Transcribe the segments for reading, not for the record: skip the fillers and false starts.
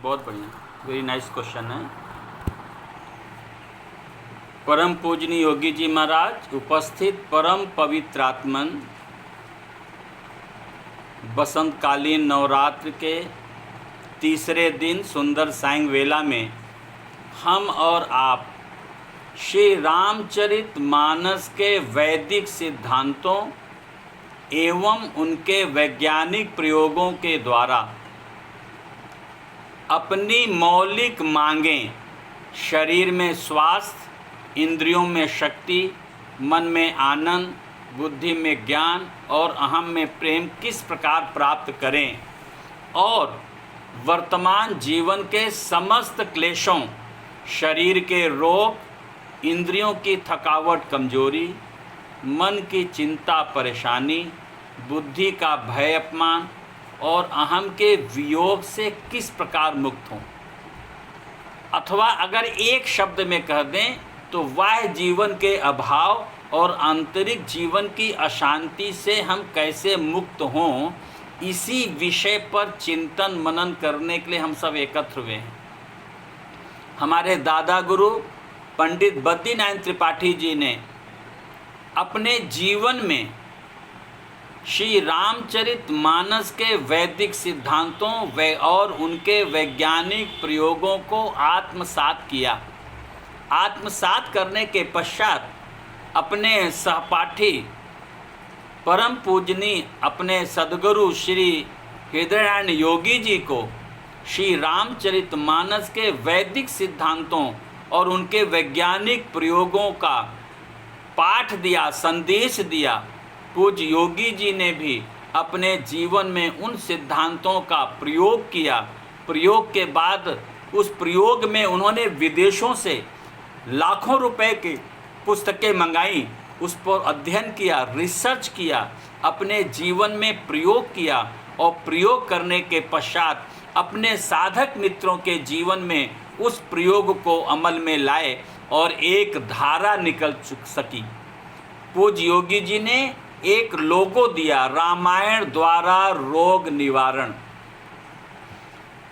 बहुत बढ़िया, very nice question है। परम पूजनीय योगी जी महाराज, उपस्थित परम पवित्रात्मन, बसंतकालीन नवरात्र के तीसरे दिन सुंदर सायं वेला में हम और आप श्री रामचरित मानस के वैदिक सिद्धांतों एवं उनके वैज्ञानिक प्रयोगों के द्वारा अपनी मौलिक मांगें, शरीर में स्वास्थ्य, इंद्रियों में शक्ति, मन में आनंद, बुद्धि में ज्ञान और अहम में प्रेम किस प्रकार प्राप्त करें और वर्तमान जीवन के समस्त क्लेशों, शरीर के रोग, इंद्रियों की थकावट कमजोरी, मन की चिंता परेशानी, बुद्धि का भय अपमान और अहम के वियोग से किस प्रकार मुक्त हों। अथवा अगर एक शब्द में कह दें तो बाह्य जीवन के अभाव और आंतरिक जीवन की अशांति से हम कैसे मुक्त हों, इसी विषय पर चिंतन मनन करने के लिए हम सब एकत्र हुए हैं। हमारे दादा गुरु पंडित बद्रीनारायण त्रिपाठी जी ने अपने जीवन में श्री रामचरित मानस के वैदिक सिद्धांतों और उनके वैज्ञानिक प्रयोगों को आत्मसात किया। आत्मसात करने के पश्चात अपने सहपाठी परम पूजनीय अपने सद्गुरु श्री हृदयनारायण योगी जी को श्री रामचरित मानस के वैदिक सिद्धांतों और उनके वैज्ञानिक प्रयोगों का पाठ दिया, संदेश दिया। पूज्य योगी जी ने भी अपने जीवन में उन सिद्धांतों का प्रयोग किया। प्रयोग के बाद उस प्रयोग में उन्होंने विदेशों से लाखों रुपए की पुस्तकें मंगाई, उस पर अध्ययन किया, रिसर्च किया, अपने जीवन में प्रयोग किया और प्रयोग करने के पश्चात अपने साधक मित्रों के जीवन में उस प्रयोग को अमल में लाए और एक धारा निकल सकी। पूज्य योगी जी ने एक लोगो दिया, रामायण द्वारा रोग निवारण,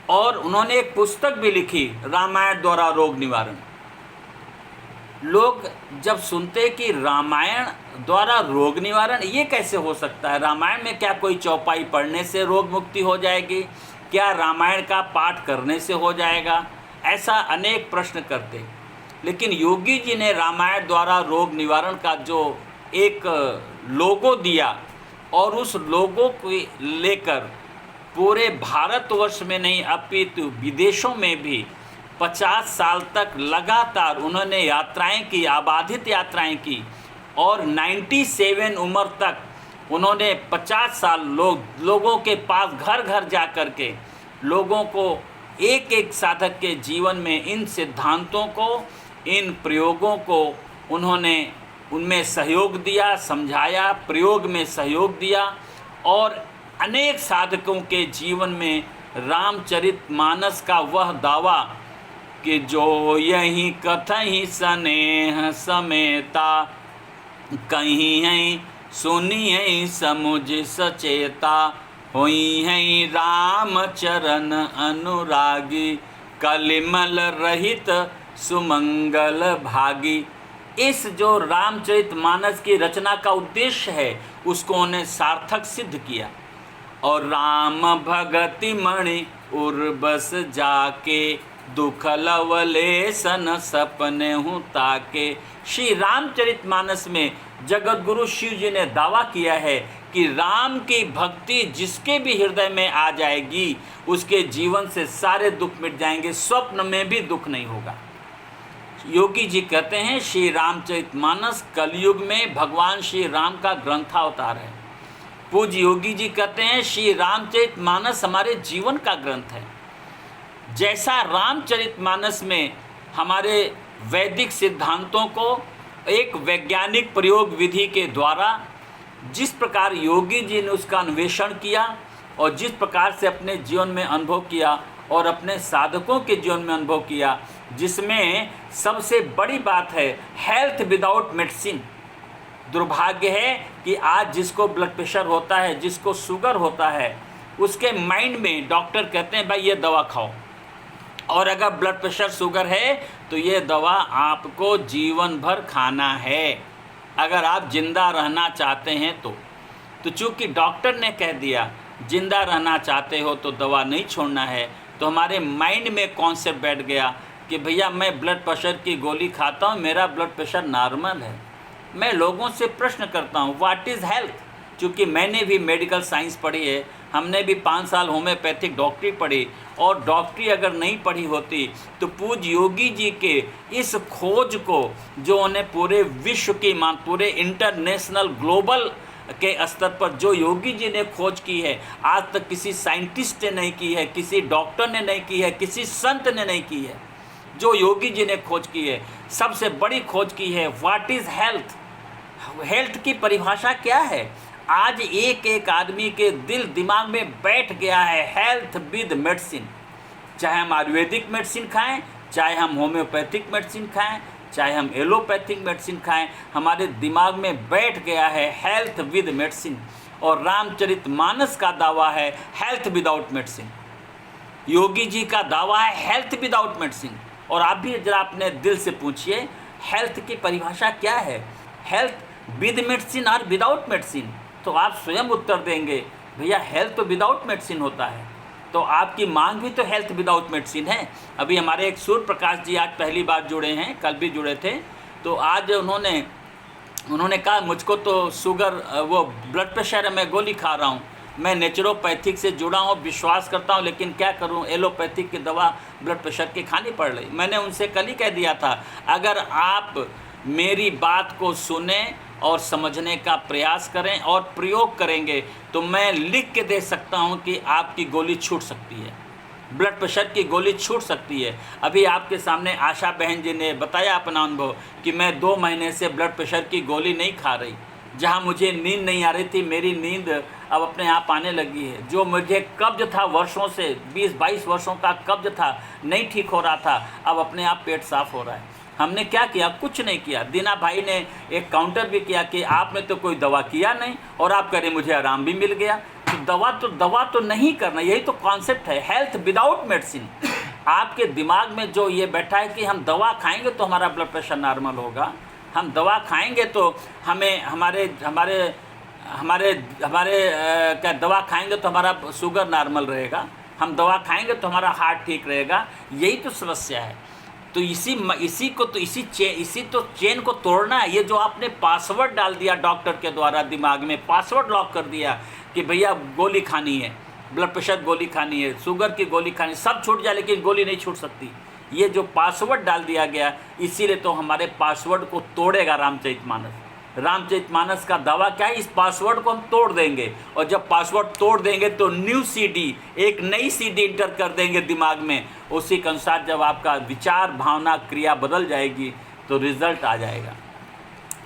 और उन्होंने एक पुस्तक भी लिखी, रामायण द्वारा रोग निवारण। लोग जब सुनते कि रामायण द्वारा रोग निवारण, ये कैसे हो सकता है? रामायण में क्या कोई चौपाई पढ़ने से रोग मुक्ति हो जाएगी? क्या रामायण का पाठ करने से हो जाएगा? ऐसा अनेक प्रश्न करते। लेकिन योगी जी ने रामायण द्वारा रोग निवारण का जो एक लोगो दिया और उस लोगो को लेकर पूरे भारतवर्ष में नहीं अपितु विदेशों में भी 50 साल तक लगातार उन्होंने यात्राएं की, आबाधित यात्राएं की, और 97 उम्र तक उन्होंने 50 साल लोगों के पास घर घर जा कर के लोगों को एक एक साधक के जीवन में इन सिद्धांतों को, इन प्रयोगों को उन्होंने उनमें सहयोग दिया, समझाया, प्रयोग में सहयोग दिया और अनेक साधकों के जीवन में रामचरित मानस का वह दावा कि जो यही कथहि स्नेह समेता, कहीं है सुनी है समुझ सचेता, होई है राम चरण अनुरागी, कलिमल रहित सुमंगल भागी। इस जो रामचरित मानस की रचना का उद्देश्य है उसको उन्हें सार्थक सिद्ध किया। और राम भगति मणि उर्बस जाके, दुख लवले सन सपने हूँ ताके। श्री रामचरित मानस में जगत गुरु शिव जी ने दावा किया है कि राम की भक्ति जिसके भी हृदय में आ जाएगी उसके जीवन से सारे दुख मिट जाएंगे, स्वप्न में भी दुख नहीं होगा। योगी जी कहते हैं श्री रामचरित मानस कलयुग में भगवान श्री राम का ग्रंथावतार है। पूज्य योगी जी कहते हैं श्री रामचरित मानस हमारे जीवन का ग्रंथ है। जैसा रामचरित मानस में हमारे वैदिक सिद्धांतों को एक वैज्ञानिक प्रयोग विधि के द्वारा जिस प्रकार योगी जी ने उसका अन्वेषण किया और जिस प्रकार से अपने जीवन में अनुभव किया और अपने साधकों के जीवन में अनुभव किया, जिसमें सबसे बड़ी बात है हेल्थ विदाउट मेडिसिन। दुर्भाग्य है कि आज जिसको ब्लड प्रेशर होता है, जिसको शुगर होता है, उसके माइंड में डॉक्टर कहते हैं भाई ये दवा खाओ, और अगर ब्लड प्रेशर शुगर है तो ये दवा आपको जीवन भर खाना है, अगर आप जिंदा रहना चाहते हैं तो चूँकि डॉक्टर ने कह दिया जिंदा रहना चाहते हो तो दवा नहीं छोड़ना है, तो हमारे माइंड में कॉन्सेप्ट बैठ गया कि भैया मैं ब्लड प्रेशर की गोली खाता हूँ, मेरा ब्लड प्रेशर नॉर्मल है। मैं लोगों से प्रश्न करता हूँ व्हाट इज़ हेल्थ, क्योंकि मैंने भी मेडिकल साइंस पढ़ी है, हमने भी 5 साल होम्योपैथिक डॉक्टरी पढ़ी, और डॉक्टरी अगर नहीं पढ़ी होती तो पूज्य योगी जी के इस खोज को जो उन्हें पूरे विश्व की पूरे इंटरनेशनल ग्लोबल के स्तर पर जो योगी जी ने खोज की है, आज तक किसी साइंटिस्ट ने नहीं की है, किसी डॉक्टर ने नहीं की है, किसी संत ने नहीं की है। जो योगी जी ने खोज की है, सबसे बड़ी खोज की है। व्हाट इज़ हेल्थ, हेल्थ की परिभाषा क्या है? आज एक एक आदमी के दिल दिमाग में बैठ गया है हेल्थ विद मेडिसिन। चाहे हम आयुर्वेदिक मेडिसिन खाएं, चाहे हम होम्योपैथिक मेडिसिन खाएं, चाहे हम एलोपैथिक मेडिसिन खाएं, हमारे दिमाग में बैठ गया है हेल्थ विद मेडिसिन। और रामचरितमानस का दावा है health without medicine, Yogi ji का दावा है हेल्थ विदाउट मेडिसिन। और आप भी जरा अपने दिल से पूछिए हेल्थ की परिभाषा क्या है, हेल्थ विद मेडिसिन और विदाउट मेडिसिन? तो आप स्वयं उत्तर देंगे भैया हेल्थ तो विदाउट मेडिसिन होता है। तो आपकी मांग भी तो हेल्थ विदाउट मेडिसिन है। अभी हमारे एक सूर्य प्रकाश जी आज पहली बार जुड़े हैं, कल भी जुड़े थे, तो आज उन्होंने कहा मुझको तो शुगर वो ब्लड प्रेशर है, मैं गोली खा रहा हूँ, मैं नेचुरोपैथिक से जुड़ा हूँ, विश्वास करता हूँ, लेकिन क्या करूँ एलोपैथिक की दवा ब्लड प्रेशर की खानी पड़ रही। मैंने उनसे कल ही कह दिया था अगर आप मेरी बात को सुने और समझने का प्रयास करें और प्रयोग करेंगे तो मैं लिख के दे सकता हूं कि आपकी गोली छूट सकती है, ब्लड प्रेशर की गोली छूट सकती है। अभी आपके सामने आशा बहन जी ने बताया अपना अनुभव कि मैं 2 महीने से ब्लड प्रेशर की गोली नहीं खा रही। जहां मुझे नींद नहीं आ रही थी, मेरी नींद अब अपने आप आने लगी है। जो मुझे कब्ज था वर्षों से, 20-22 वर्षों का कब्ज था, नहीं ठीक हो रहा था, अब अपने आप पेट साफ हो रहा है। हमने क्या किया? कुछ नहीं किया। दीना भाई ने एक काउंटर भी किया कि आपने तो कोई दवा किया नहीं और आप कह रहे मुझे आराम भी मिल गया। तो दवा तो नहीं करना, यही तो कॉन्सेप्ट है हेल्थ विदाउट मेडिसिन। आपके दिमाग में जो ये बैठा है कि हम दवा खाएंगे तो हमारा ब्लड प्रेशर नॉर्मल होगा, हम दवा खाएंगे तो हमें हमारे क्या दवा खाएंगे तो हमारा शुगर नॉर्मल रहेगा, हम दवा खाएंगे तो हमारा हार्ट ठीक रहेगा। यही तो समस्या है। तो इसी चेन को तोड़ना है। ये जो आपने पासवर्ड डाल दिया डॉक्टर के द्वारा, दिमाग में पासवर्ड लॉक कर दिया कि भैया गोली खानी है, ब्लड प्रेशर गोली खानी है, शुगर की गोली खानी, सब छूट जाए लेकिन गोली नहीं छूट सकती। ये जो पासवर्ड डाल दिया गया, इसीलिए तो हमारे पासवर्ड को तोड़ेगा रामचरितमानस। रामचरितमानस का दावा क्या है? इस पासवर्ड को हम तोड़ देंगे, और जब पासवर्ड तोड़ देंगे तो न्यू सीडी, एक नई सीडी इंटर कर देंगे दिमाग में। उसी के अनुसार जब आपका विचार, भावना, क्रिया बदल जाएगी तो रिजल्ट आ जाएगा।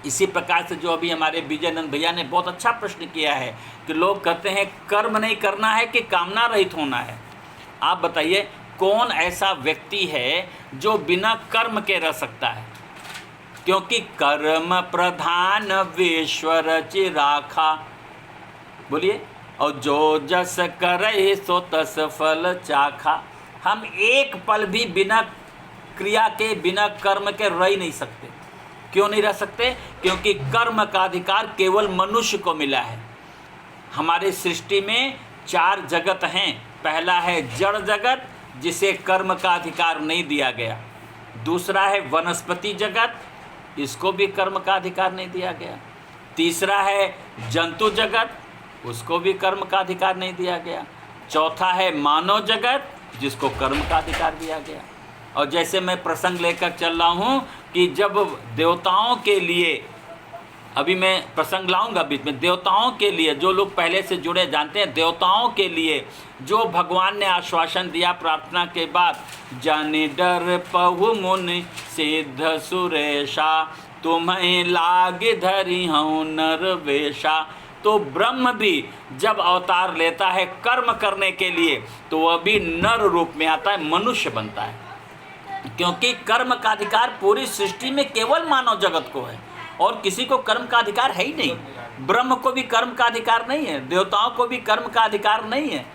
इसी प्रकार से जो अभी हमारे विजयनंद भैया ने बहुत अच्छा प्रश्न किया है कि लोग कहते हैं कर्म नहीं करना है कि कामना रहित होना है। आप बताइए कौन ऐसा व्यक्ति है जो बिना कर्म के रह सकता है? क्योंकि कर्म प्रधान विश्व रचि राखा, बोलिए, और जो जस करे सो तस फल चाखा। हम एक पल भी बिना क्रिया के, बिना कर्म के रह ही नहीं सकते। क्यों नहीं रह सकते? क्योंकि कर्म का अधिकार केवल मनुष्य को मिला है। हमारे सृष्टि में 4 जगत हैं। पहला है जड़ जगत, जिसे कर्म का अधिकार नहीं दिया गया। दूसरा है वनस्पति जगत, इसको भी कर्म का अधिकार नहीं दिया गया। तीसरा है जंतु जगत, उसको भी कर्म का अधिकार नहीं दिया गया। चौथा है मानव जगत, जिसको कर्म का अधिकार दिया गया। और जैसे मैं प्रसंग लेकर चल रहा हूँ कि जब देवताओं के लिए, अभी मैं प्रसंग लाऊंगा बीच में, देवताओं के लिए, जो लोग पहले से जुड़े जानते हैं, देवताओं के लिए जो भगवान ने आश्वासन दिया प्रार्थना के बाद, जाने डर पहु मुनि सिद्ध सुरेशा, तुम्हें लाग धरी हूँ नरवेशा। तो ब्रह्म भी जब अवतार लेता है कर्म करने के लिए तो वह भी नर रूप में आता है, मनुष्य बनता है। क्योंकि कर्म का अधिकार पूरी सृष्टि में केवल मानव जगत को है और किसी को कर्म का अधिकार है ही नहीं। ब्रह्म को भी कर्म का अधिकार नहीं है, देवताओं को भी कर्म का अधिकार नहीं है,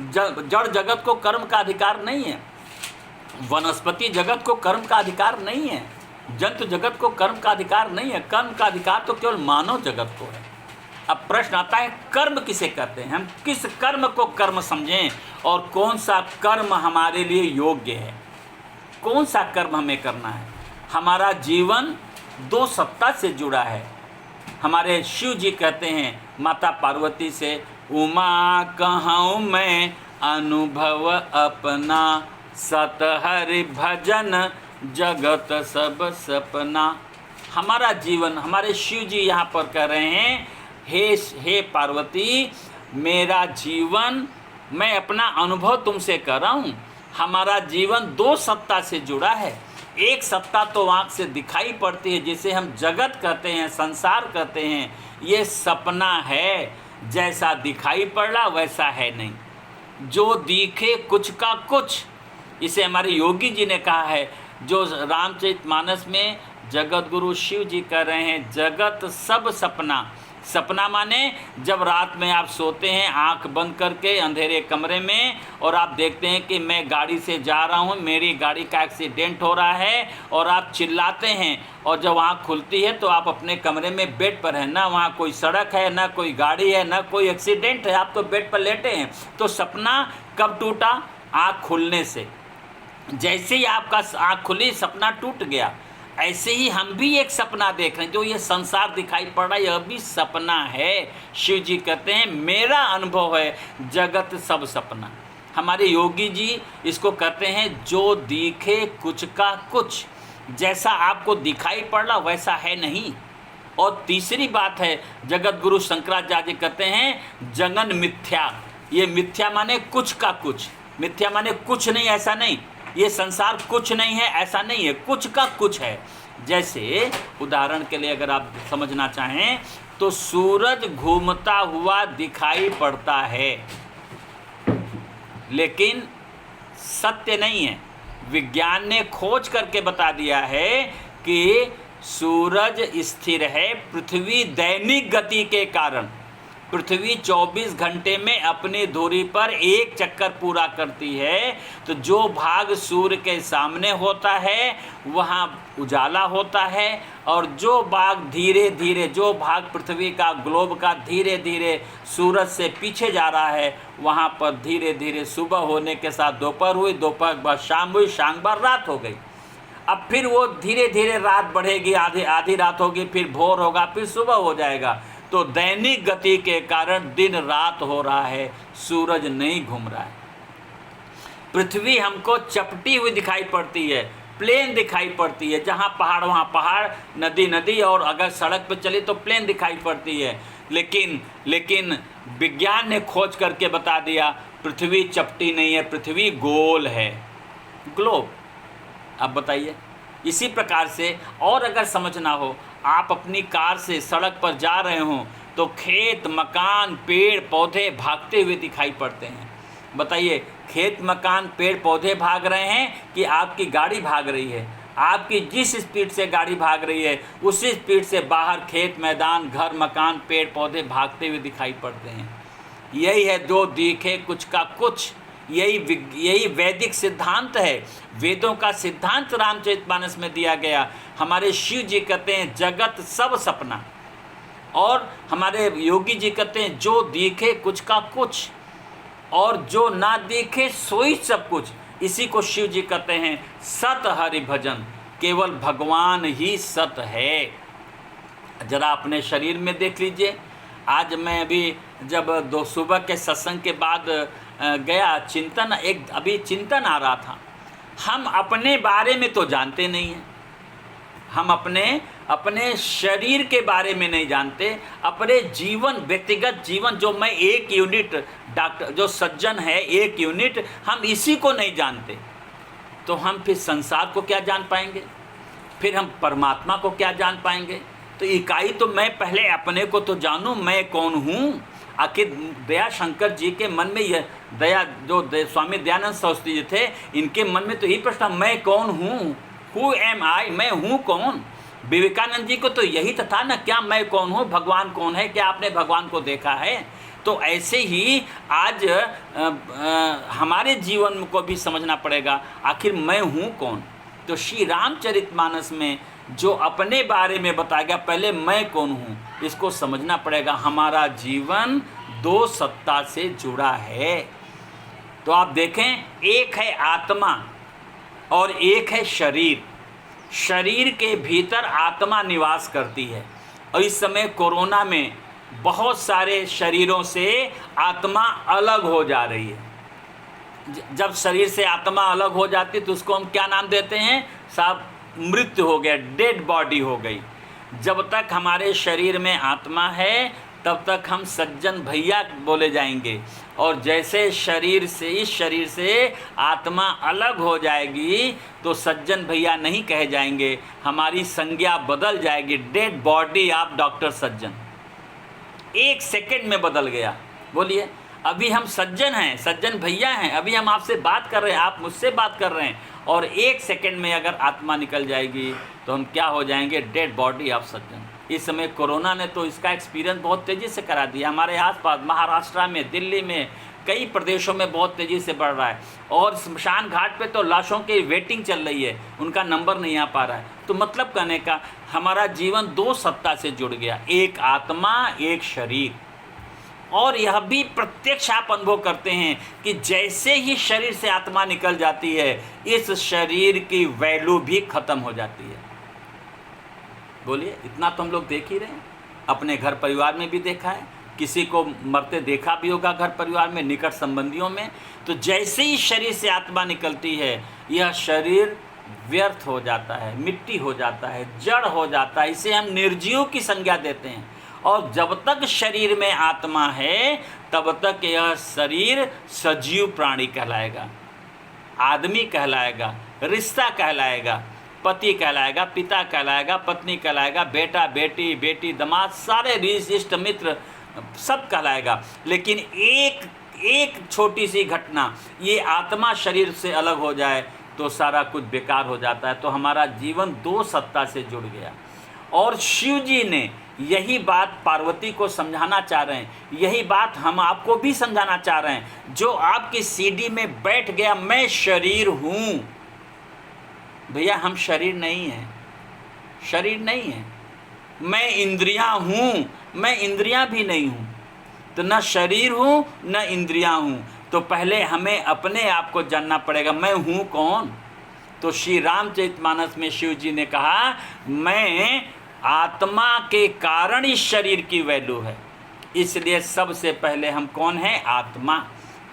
जड़ जगत को कर्म का अधिकार नहीं है। वनस्पति जगत को कर्म का अधिकार नहीं है, जंतु जगत को कर्म का अधिकार नहीं है। कर्म का अधिकार तो केवल मानव जगत को है। अब प्रश्न आता है कर्म किसे कहते हैं, हम किस कर्म को कर्म समझें और कौन सा कर्म हमारे लिए योग्य है, कौन सा कर्म हमें करना है। हमारा जीवन दो सत्ता से जुड़ा है। हमारे शिव जी कहते हैं माता पार्वती से, उमा कहूँ मैं अनुभव अपना, सत हरि भजन जगत सब सपना। हमारा जीवन, हमारे शिव जी यहाँ पर कह रहे हैं, हे पार्वती, मेरा जीवन मैं अपना अनुभव तुमसे कर रहा हूँ। हमारा जीवन दो सत्ता से जुड़ा है। एक सत्ता तो आँख से दिखाई पड़ती है, जिसे हम जगत कहते हैं, संसार कहते हैं। ये सपना है, जैसा दिखाई पड़ रहा वैसा है नहीं। जो दिखे कुछ का कुछ, इसे हमारे योगी जी ने कहा है, जो रामचरितमानस में जगत गुरु शिव जी कह रहे हैं, जगत सब सपना। सपना माने जब रात में आप सोते हैं आंख बंद करके अंधेरे कमरे में, और आप देखते हैं कि मैं गाड़ी से जा रहा हूँ, मेरी गाड़ी का एक्सीडेंट हो रहा है, और आप चिल्लाते हैं, और जब आँख खुलती है तो आप अपने कमरे में बेड पर हैं, ना वहाँ कोई सड़क है, ना कोई गाड़ी है, ना कोई एक्सीडेंट है, आप तो बेड पर लेटे हैं। तो सपना कब टूटा? आँख खुलने से। जैसे ही आपका आँख खुली सपना टूट गया। ऐसे ही हम भी एक सपना देख रहे हैं, जो ये संसार दिखाई पड़ रहा है यह भी सपना है। शिव जी कहते हैं मेरा अनुभव है जगत सब सपना। हमारे योगी जी इसको कहते हैं जो दिखे कुछ का कुछ, जैसा आपको दिखाई पड़ रहा वैसा है नहीं। और तीसरी बात है, जगत गुरु शंकराचार्य कहते हैं जगन मिथ्या। ये मिथ्या माने कुछ का कुछ, मिथ्या माने कुछ नहीं, ऐसा नहीं। ये संसार कुछ नहीं है, ऐसा नहीं है, कुछ का कुछ है। जैसे उदाहरण के लिए अगर आप समझना चाहें तो सूरज घूमता हुआ दिखाई पड़ता है, लेकिन सत्य नहीं है। विज्ञान ने खोज करके बता दिया है कि सूरज स्थिर है पृथ्वी दैनिक गति के कारण। पृथ्वी 24 घंटे में अपनी धुरी पर एक चक्कर पूरा करती है। तो जो भाग सूर्य के सामने होता है वहाँ उजाला होता है, और जो भाग धीरे धीरे, जो भाग पृथ्वी का ग्लोब का धीरे धीरे सूरज से पीछे जा रहा है, वहाँ पर धीरे धीरे सुबह होने के साथ दोपहर हुई, दोपहर बाद शाम हुई, शाम बाद रात हो गई। अब फिर वो धीरे धीरे रात बढ़ेगी, आधी रात होगी, फिर भोर होगा, फिर सुबह हो जाएगा। तो दैनिक गति के कारण दिन रात हो रहा है, सूरज नहीं घूम रहा है। पृथ्वी हमको चपटी हुई दिखाई पड़ती है, प्लेन दिखाई पड़ती है। जहाँ पहाड़ वहाँ पहाड़, नदी नदी, और अगर सड़क पे चली तो प्लेन दिखाई पड़ती है। लेकिन विज्ञान ने खोज करके बता दिया पृथ्वी चपटी नहीं है, पृथ्वी गोल है, ग्लोब। अब बताइए, इसी प्रकार से और अगर समझना हो, आप अपनी कार से सड़क पर जा रहे हों तो खेत मकान पेड़ पौधे भागते हुए दिखाई पड़ते हैं। बताइए, खेत मकान पेड़ पौधे भाग रहे हैं कि आपकी गाड़ी भाग रही है? आपकी जिस स्पीड से गाड़ी भाग रही है उसी स्पीड से बाहर खेत मैदान घर मकान पेड़ पौधे भागते हुए दिखाई पड़ते हैं। यही है जो दिखे कुछ का कुछ, यही वैदिक सिद्धांत है। वेदों का सिद्धांत रामचरितमानस में दिया गया। हमारे शिव जी कहते हैं जगत सब सपना, और हमारे योगी जी कहते हैं जो दिखे कुछ का कुछ, और जो ना दिखे सोई सब कुछ। इसी को शिव जी कहते हैं सत हरि भजन, केवल भगवान ही सत है। जरा अपने शरीर में देख लीजिए। आज मैं अभी जब सुबह के सत्संग के बाद गया, अभी चिंतन आ रहा था। हम अपने बारे में तो जानते नहीं हैं, हम अपने शरीर के बारे में नहीं जानते, अपने जीवन, व्यक्तिगत जीवन, जो मैं एक यूनिट, डॉक्टर जो सज्जन है एक यूनिट, हम इसी को नहीं जानते, तो हम फिर संसार को क्या जान पाएंगे? फिर हम परमात्मा को क्या जान पाएंगे? तो इकाई तो मैं पहले अपने को तो जानूं, मैं कौन हूँ। आखिर दया शंकर जी के मन में यह दया, जो स्वामी दयानंद सरस्वती जी थे, इनके मन में तो यही प्रश्न, मैं कौन हूँ, हु एम आई, मैं हूँ कौन। विवेकानंद जी को तो यही तो था ना, क्या मैं कौन हूँ, भगवान कौन है, क्या आपने भगवान को देखा है? तो ऐसे ही आज हमारे जीवन को भी समझना पड़ेगा, आखिर मैं हूँ कौन। तो श्री रामचरितमानस में जो अपने बारे में बताया गया, पहले मैं कौन हूँ इसको समझना पड़ेगा। हमारा जीवन दो सत्ता से जुड़ा है। तो आप देखें, एक है आत्मा और एक है शरीर। शरीर के भीतर आत्मा निवास करती है, और इस समय कोरोना में बहुत सारे शरीरों से आत्मा अलग हो जा रही है। जब शरीर से आत्मा अलग हो जाती तो उसको हम क्या नाम देते हैं साहब? मृत्यु हो गया, डेड बॉडी हो गई। जब तक हमारे शरीर में आत्मा है तब तक हम सज्जन भैया बोले जाएंगे, और जैसे शरीर से, इस शरीर से आत्मा अलग हो जाएगी तो सज्जन भैया नहीं कहे जाएंगे, हमारी संज्ञा बदल जाएगी। Dead body of doctor Sajjan, 1 second में बदल गया। बोलिए, अभी हम सज्जन हैं, सज्जन भैया हैं, अभी हम आपसे बात कर रहे हैं, आप मुझसे बात कर रहे हैं, और 1 सेकंड में अगर आत्मा निकल जाएगी तो हम क्या हो जाएंगे? डेड बॉडी ऑफ सज्जन। इस समय कोरोना ने तो इसका एक्सपीरियंस बहुत तेज़ी से करा दिया। हमारे आसपास महाराष्ट्र में, दिल्ली में, कई प्रदेशों में बहुत तेज़ी से बढ़ रहा है, और शमशान घाट पे तो लाशों की वेटिंग चल रही है, उनका नंबर नहीं आ पा रहा है। तो मतलब कहने का, हमारा जीवन दो सत्ता से जुड़ गया, एक आत्मा, एक शरीर। और यह भी प्रत्यक्ष आप अनुभव करते हैं कि जैसे ही शरीर से आत्मा निकल जाती है, इस शरीर की वैल्यू भी खत्म हो जाती है। बोलिए, इतना तो हम लोग देख ही रहे हैं, अपने घर परिवार में भी देखा है, किसी को मरते देखा भी होगा घर परिवार में, निकट संबंधियों में। तो जैसे ही शरीर से आत्मा निकलती है, यह शरीर व्यर्थ हो जाता है, मिट्टी हो जाता है, जड़ हो जाता है। इसे हम निर्जीव की संज्ञा देते हैं। और जब तक शरीर में आत्मा है तब तक यह शरीर सजीव प्राणी कहलाएगा, आदमी कहलाएगा, रिश्ता कहलाएगा, पति कहलाएगा, पिता कहलाएगा, पत्नी कहलाएगा, बेटा बेटी, बेटी दामाद, सारे इष्ट मित्र सब कहलाएगा। लेकिन एक छोटी सी घटना, ये आत्मा शरीर से अलग हो जाए तो सारा कुछ बेकार हो जाता है। तो हमारा जीवन दो सत्ता से जुड़ गया। और शिव जी ने यही बात पार्वती को समझाना चाह रहे हैं, यही बात हम आपको भी समझाना चाह रहे हैं। जो आपकी सीढ़ी में बैठ गया, मैं शरीर हूँ, भैया हम शरीर नहीं हैं, शरीर नहीं है। मैं इंद्रियां हूँ, मैं इंद्रियां भी नहीं हूँ। तो न शरीर हूँ न इंद्रियां हूँ। तो पहले हमें अपने आप को जानना पड़ेगा, मैं हूँ कौन। तो श्री रामचरितमानस में शिव जी ने कहा, मैं आत्मा के कारण इस शरीर की वैल्यू है। इसलिए सबसे पहले हम कौन हैं? आत्मा।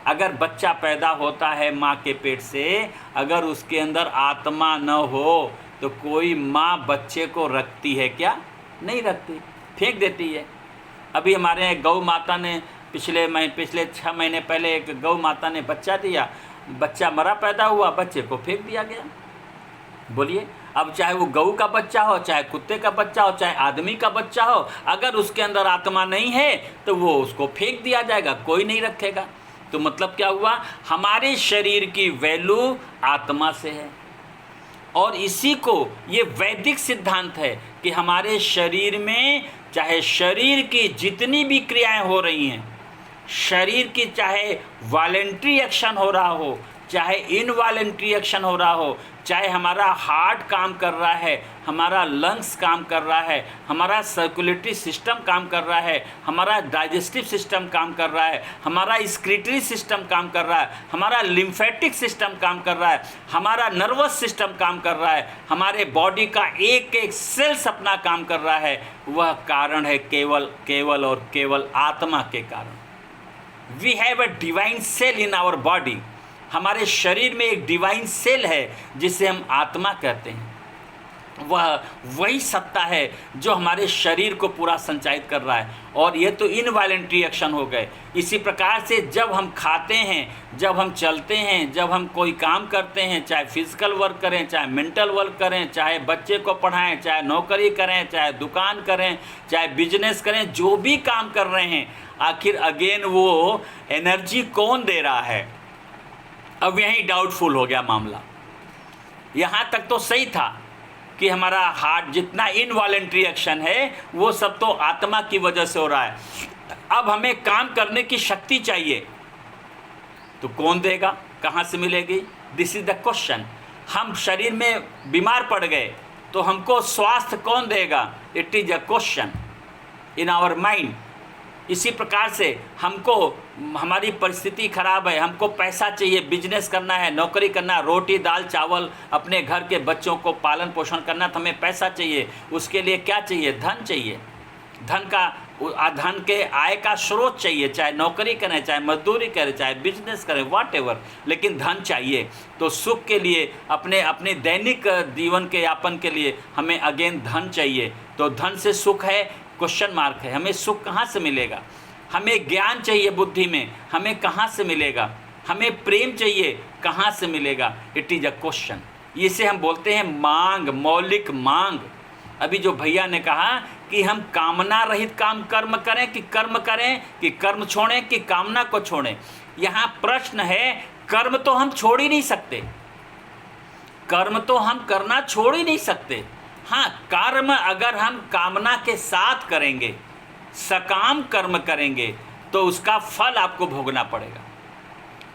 अगर बच्चा पैदा होता है माँ के पेट से, अगर उसके अंदर आत्मा न हो तो कोई माँ बच्चे को रखती है क्या? नहीं रखती, फेंक देती है। अभी हमारे यहाँ गौ माता ने पिछले 6 महीने पहले एक गौ माता ने बच्चा दिया, बच्चा मरा पैदा हुआ, बच्चे को फेंक दिया गया। बोलिए, अब चाहे वो गऊ का बच्चा हो, चाहे कुत्ते का बच्चा हो, चाहे आदमी का बच्चा हो, अगर उसके अंदर आत्मा नहीं है तो वो उसको फेंक दिया जाएगा, कोई नहीं रखेगा। तो मतलब क्या हुआ? हमारे शरीर की वैल्यू आत्मा से है। और इसी को ये वैदिक सिद्धांत है कि हमारे शरीर में, चाहे शरीर की जितनी भी क्रियाएं हो रही हैं, शरीर की चाहे वॉलेंट्री एक्शन हो रहा हो, चाहे इनवॉलेंट्री एक्शन हो रहा हो, चाहे हमारा हार्ट काम कर रहा है, हमारा लंग्स काम कर रहा है, हमारा सर्कुलेटरी सिस्टम काम कर रहा है, हमारा डाइजेस्टिव सिस्टम काम कर रहा है, हमारा स्क्रीटरी सिस्टम काम कर रहा है, हमारा लिम्फेटिक सिस्टम काम कर रहा है, हमारा नर्वस सिस्टम काम कर रहा है, हमारे बॉडी का एक एक सेल्स अपना काम कर रहा है, वह कारण है केवल और केवल आत्मा के कारण। We have a divine cell in our body. हमारे शरीर में एक डिवाइन सेल है जिसे हम आत्मा कहते हैं। वह वही सत्ता है जो हमारे शरीर को पूरा संचालित कर रहा है। और ये तो इनवॉलेंट्री एक्शन हो गए। इसी प्रकार से जब हम खाते हैं, जब हम चलते हैं, जब हम कोई काम करते हैं, चाहे फिजिकल वर्क करें, चाहे मेंटल वर्क करें, चाहे बच्चे को पढ़ाएं, चाहे नौकरी करें, चाहे दुकान करें, चाहे बिजनेस करें, जो भी काम कर रहे हैं, आखिर अगेन वो एनर्जी कौन दे रहा है? अब यहीं डाउटफुल हो गया मामला। यहाँ तक तो सही था कि हमारा हार्ट जितना इनवॉलेंट्री एक्शन है वो सब तो आत्मा की वजह से हो रहा है, अब हमें काम करने की शक्ति चाहिए, तो कौन देगा, कहाँ से मिलेगी? This is the question. हम शरीर में बीमार पड़ गए तो हमको स्वास्थ्य कौन देगा? It is a question in our mind. इसी प्रकार से हमको, हमारी परिस्थिति खराब है, हमको पैसा चाहिए, बिजनेस करना है, नौकरी करना, रोटी दाल चावल, अपने घर के बच्चों को पालन पोषण करना, तो हमें पैसा चाहिए। उसके लिए क्या चाहिए? धन चाहिए। धन के आय का स्रोत चाहिए, चाहे नौकरी करें, चाहे मजदूरी करें, चाहे बिजनेस करें, वॉट एवर, लेकिन धन चाहिए। तो सुख के लिए, अपने दैनिक जीवन के यापन के लिए हमें अगेन धन चाहिए। तो धन से सुख है? क्वेश्चन मार्क है। हमें सुख कहाँ से मिलेगा? हमें ज्ञान चाहिए बुद्धि में, हमें कहाँ से मिलेगा? हमें प्रेम चाहिए, कहाँ से मिलेगा? It is a question. इसे हम बोलते हैं मांग, मौलिक मांग। अभी जो भैया ने कहा कि हम कामना रहित कर्म करें कि कर्म छोड़ें कि कामना को छोड़ें, यहाँ प्रश्न है, कर्म तो हम छोड़ ही नहीं सकते, कर्म तो हम करना छोड़ ही नहीं सकते। हाँ, कर्म अगर हम कामना के साथ करेंगे, सकाम कर्म करेंगे, तो उसका फल आपको भोगना पड़ेगा।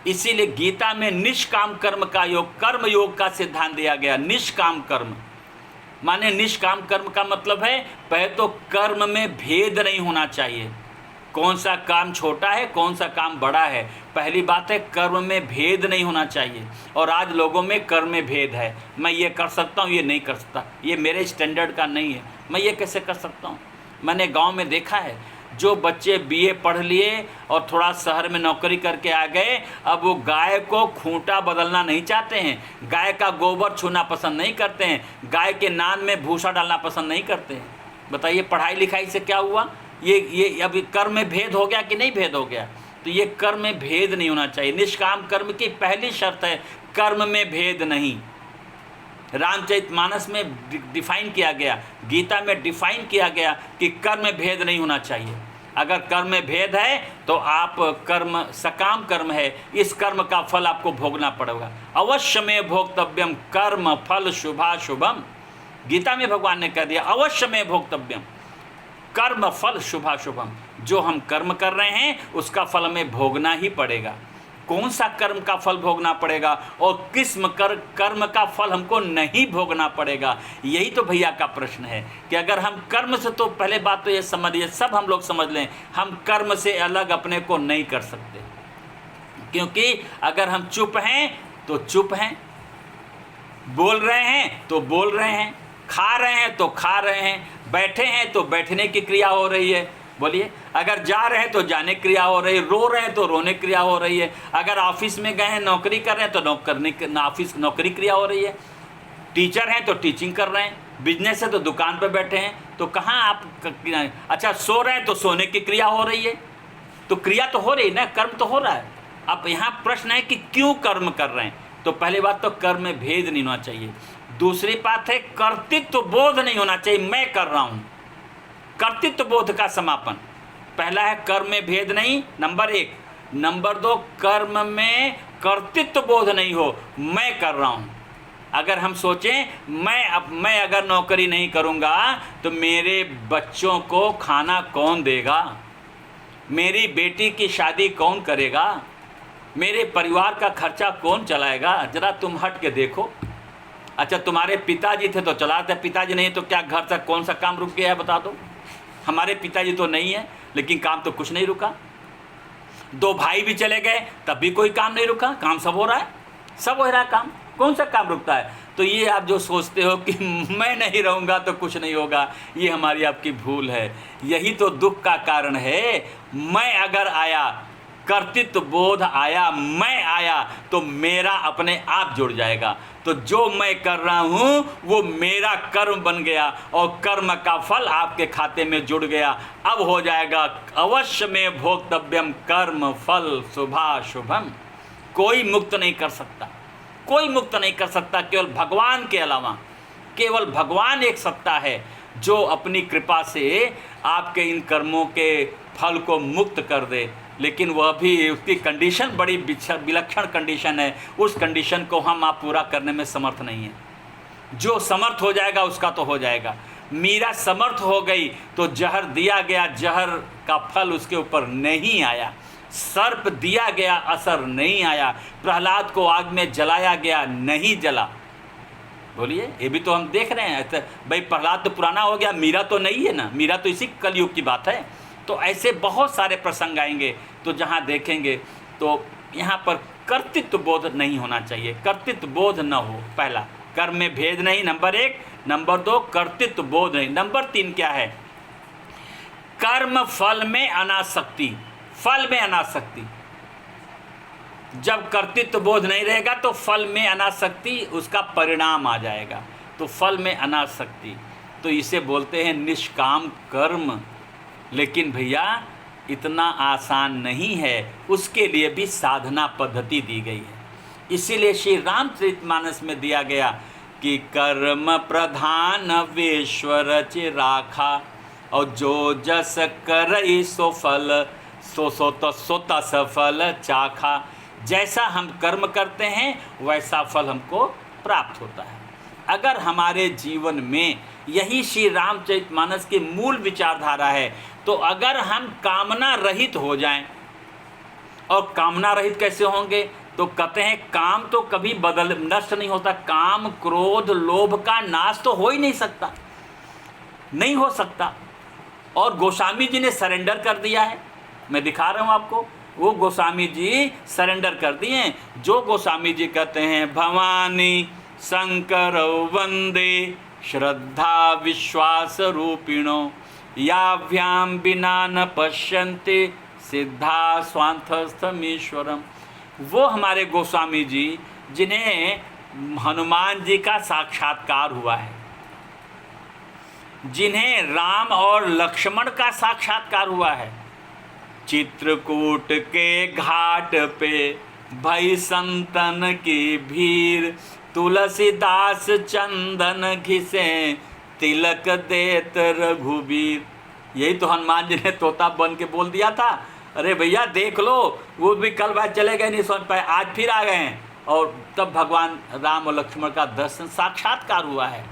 इसीलिए गीता में निष्काम कर्म का योग, कर्म योग का सिद्धांत दिया गया। निष्काम कर्म माने, निष्काम कर्म का मतलब है, पहले तो कर्म में भेद नहीं होना चाहिए। कौन सा काम छोटा है, कौन सा काम बड़ा है, पहली बात है कर्म में भेद नहीं होना चाहिए। और आज लोगों में कर्म में भेद है। मैं ये कर सकता हूँ, ये नहीं कर सकता, ये मेरे स्टैंडर्ड का नहीं है, मैं ये कैसे कर सकता हूँ। मैंने गांव में देखा है, जो बच्चे बीए पढ़ लिए और थोड़ा शहर में नौकरी करके आ गए, अब वो गाय को खूंटा बदलना नहीं चाहते हैं, गाय का गोबर छूना पसंद नहीं करते हैं, गाय के नान में भूसा डालना पसंद नहीं करते हैं। बताइए पढ़ाई लिखाई से क्या हुआ? ये अभी कर्म में भेद हो गया कि नहीं भेद हो गया? तो ये कर्म में भेद नहीं होना चाहिए। निष्काम कर्म की पहली शर्त है कर्म में भेद नहीं। रामचरितमानस में डिफाइन किया गया, गीता में डिफाइन किया गया कि कर्म में भेद नहीं होना चाहिए। अगर कर्म में भेद है तो आप कर्म सकाम कर्म है, इस कर्म का फल आपको भोगना पड़ेगा। अवश्य में भोक्तव्यम कर्म फल शुभाशुभम, गीता में भगवान ने कह दिया अवश्य में भोक्तव्यम कर्म फल शुभाशुभम। जो हम कर्म कर रहे हैं उसका फल हमें भोगना ही पड़ेगा। कौन सा कर्म का फल भोगना पड़ेगा और किस कर्म का फल हमको नहीं भोगना पड़ेगा, यही तो भैया का प्रश्न है। कि अगर हम कर्म से, तो पहले बात तो ये समझिए, सब हम लोग समझ लें, हम कर्म से अलग अपने को नहीं कर सकते। क्योंकि अगर हम चुप हैं तो चुप हैं, बोल रहे हैं तो बोल रहे हैं, खा रहे हैं तो खा रहे हैं, बैठे हैं तो बैठने की क्रिया हो रही है। बोलिए, अगर जा रहे हैं तो जाने की क्रिया हो रही है, रो रहे हैं तो रोने की क्रिया हो रही है, अगर ऑफिस में गए हैं नौकरी कर रहे हैं तो ऑफिस नौकरी क्रिया हो रही है, टीचर हैं तो टीचिंग कर रहे हैं, बिजनेस है तो दुकान पर बैठे हैं, तो कहाँ आप अच्छा सो रहे हैं तो सोने की क्रिया हो रही है। तो क्रिया तो हो रही ना, कर्म तो हो रहा है। अब यहाँ प्रश्न है कि क्यों कर्म कर रहे हैं। तो पहली बात तो कर्म में भेद नहीं होना चाहिए। दूसरी बात है कर्तृत्व बोध नहीं होना चाहिए, मैं कर रहा हूँ, कर्तृत्व बोध का समापन। पहला है कर्म में भेद नहीं, नंबर 1। नंबर 2, कर्म में कर्तृत्व बोध नहीं हो, मैं कर रहा हूँ। अगर हम सोचें मैं अगर नौकरी नहीं करूँगा तो मेरे बच्चों को खाना कौन देगा, मेरी बेटी की शादी कौन करेगा, मेरे परिवार का खर्चा कौन चलाएगा। ज़रा तुम हट के देखो। अच्छा तुम्हारे पिताजी थे तो चलाते, पिताजी नहीं तो क्या घर तक कौन सा काम रुक गया है बता दो। हमारे पिताजी तो नहीं है लेकिन काम तो कुछ नहीं रुका। 2 भाई भी चले गए तब भी कोई काम नहीं रुका, काम सब हो रहा है, सब हो रहा है काम, कौन सा काम रुकता है। तो ये आप जो सोचते हो कि मैं नहीं रहूँगा तो कुछ नहीं होगा, ये हमारी आपकी भूल है। यही तो दुख का कारण है। मैं अगर आया, कर्तृत्व बोध आया, मैं आया, तो मेरा अपने आप जुड़ जाएगा। तो जो मैं कर रहा हूँ वो मेरा कर्म बन गया और कर्म का फल आपके खाते में जुड़ गया। अब हो जाएगा अवश्य में भोक्तव्यम कर्म फल शुभाशुभम। कोई मुक्त नहीं कर सकता, कोई मुक्त नहीं कर सकता, केवल भगवान के अलावा। केवल भगवान एक सत्ता है जो अपनी कृपा से आपके इन कर्मों के फल को मुक्त कर दे। लेकिन वह भी, उसकी कंडीशन बड़ी विलक्षण कंडीशन है, उस कंडीशन को आप पूरा करने में समर्थ नहीं है। जो समर्थ हो जाएगा उसका तो हो जाएगा। मीरा समर्थ हो गई तो जहर दिया गया, जहर का फल उसके ऊपर नहीं आया, सर्प दिया गया असर नहीं आया, प्रहलाद को आग में जलाया गया नहीं जला। बोलिए, ये भी तो हम देख रहे हैं। तो भाई प्रहलाद तो पुराना हो गया, मीरा तो नहीं है ना, मीरा तो इसी कलयुग की बात है। तो ऐसे बहुत सारे प्रसंग आएंगे तो जहाँ देखेंगे तो यहाँ पर कर्तृत्व बोध नहीं होना चाहिए, कर्तृत्व बोध न हो। पहला, कर्म में भेद नहीं, नंबर 1। नंबर 2, कर्तृत्व बोध नहीं। नंबर 3 क्या है? कर्म फल में अनासक्ति, फल में अनासक्ति। जब कर्तृत्व बोध नहीं रहेगा तो फल में अनासक्ति उसका परिणाम आ जाएगा, तो फल में अनासक्ति, तो इसे बोलते हैं निष्काम कर्म। लेकिन भैया इतना आसान नहीं है, उसके लिए भी साधना पद्धति दी गई है। इसीलिए श्री रामचरितमानस में दिया गया कि कर्म प्रधान वेश्वर राखा, और जो जस करई सो फल सोता सफल चाखा। जैसा हम कर्म करते हैं वैसा फल हमको प्राप्त होता है। अगर हमारे जीवन में यही श्री रामचरितमानस की मूल विचारधारा है, तो अगर हम कामना रहित हो जाएं, और कामना रहित कैसे होंगे? तो कहते हैं काम तो कभी नष्ट नहीं होता, काम क्रोध लोभ का नाश तो हो ही नहीं सकता, नहीं हो सकता। और गोस्वामी जी ने सरेंडर कर दिया है, मैं दिखा रहा हूँ आपको। वो गोस्वामी जी सरेंडर कर दिए। जो गोस्वामी जी कहते हैं भवानी शंकर वंदे श्रद्धा विश्वास रूपिणो, याभ्याम बिना न पश्यन्ते सिद्धा स्वांतस्थमीश्वरम। वो हमारे गोस्वामी जी जिन्हें हनुमान जी का साक्षात्कार हुआ है, जिन्हें राम और लक्ष्मण का साक्षात्कार हुआ है। चित्रकूट के घाट पे भई संतन की भीड़, तुलसीदास चंदन घिसे तिलक देत रघुबीर। यही तो हनुमान जी ने तोता बन के बोल दिया था, अरे भैया देख लो, वो भी कल भाई चले गए, नहीं समझ पाए, आज फिर आ गए हैं। और तब भगवान राम और लक्ष्मण का दर्शन साक्षात्कार हुआ है।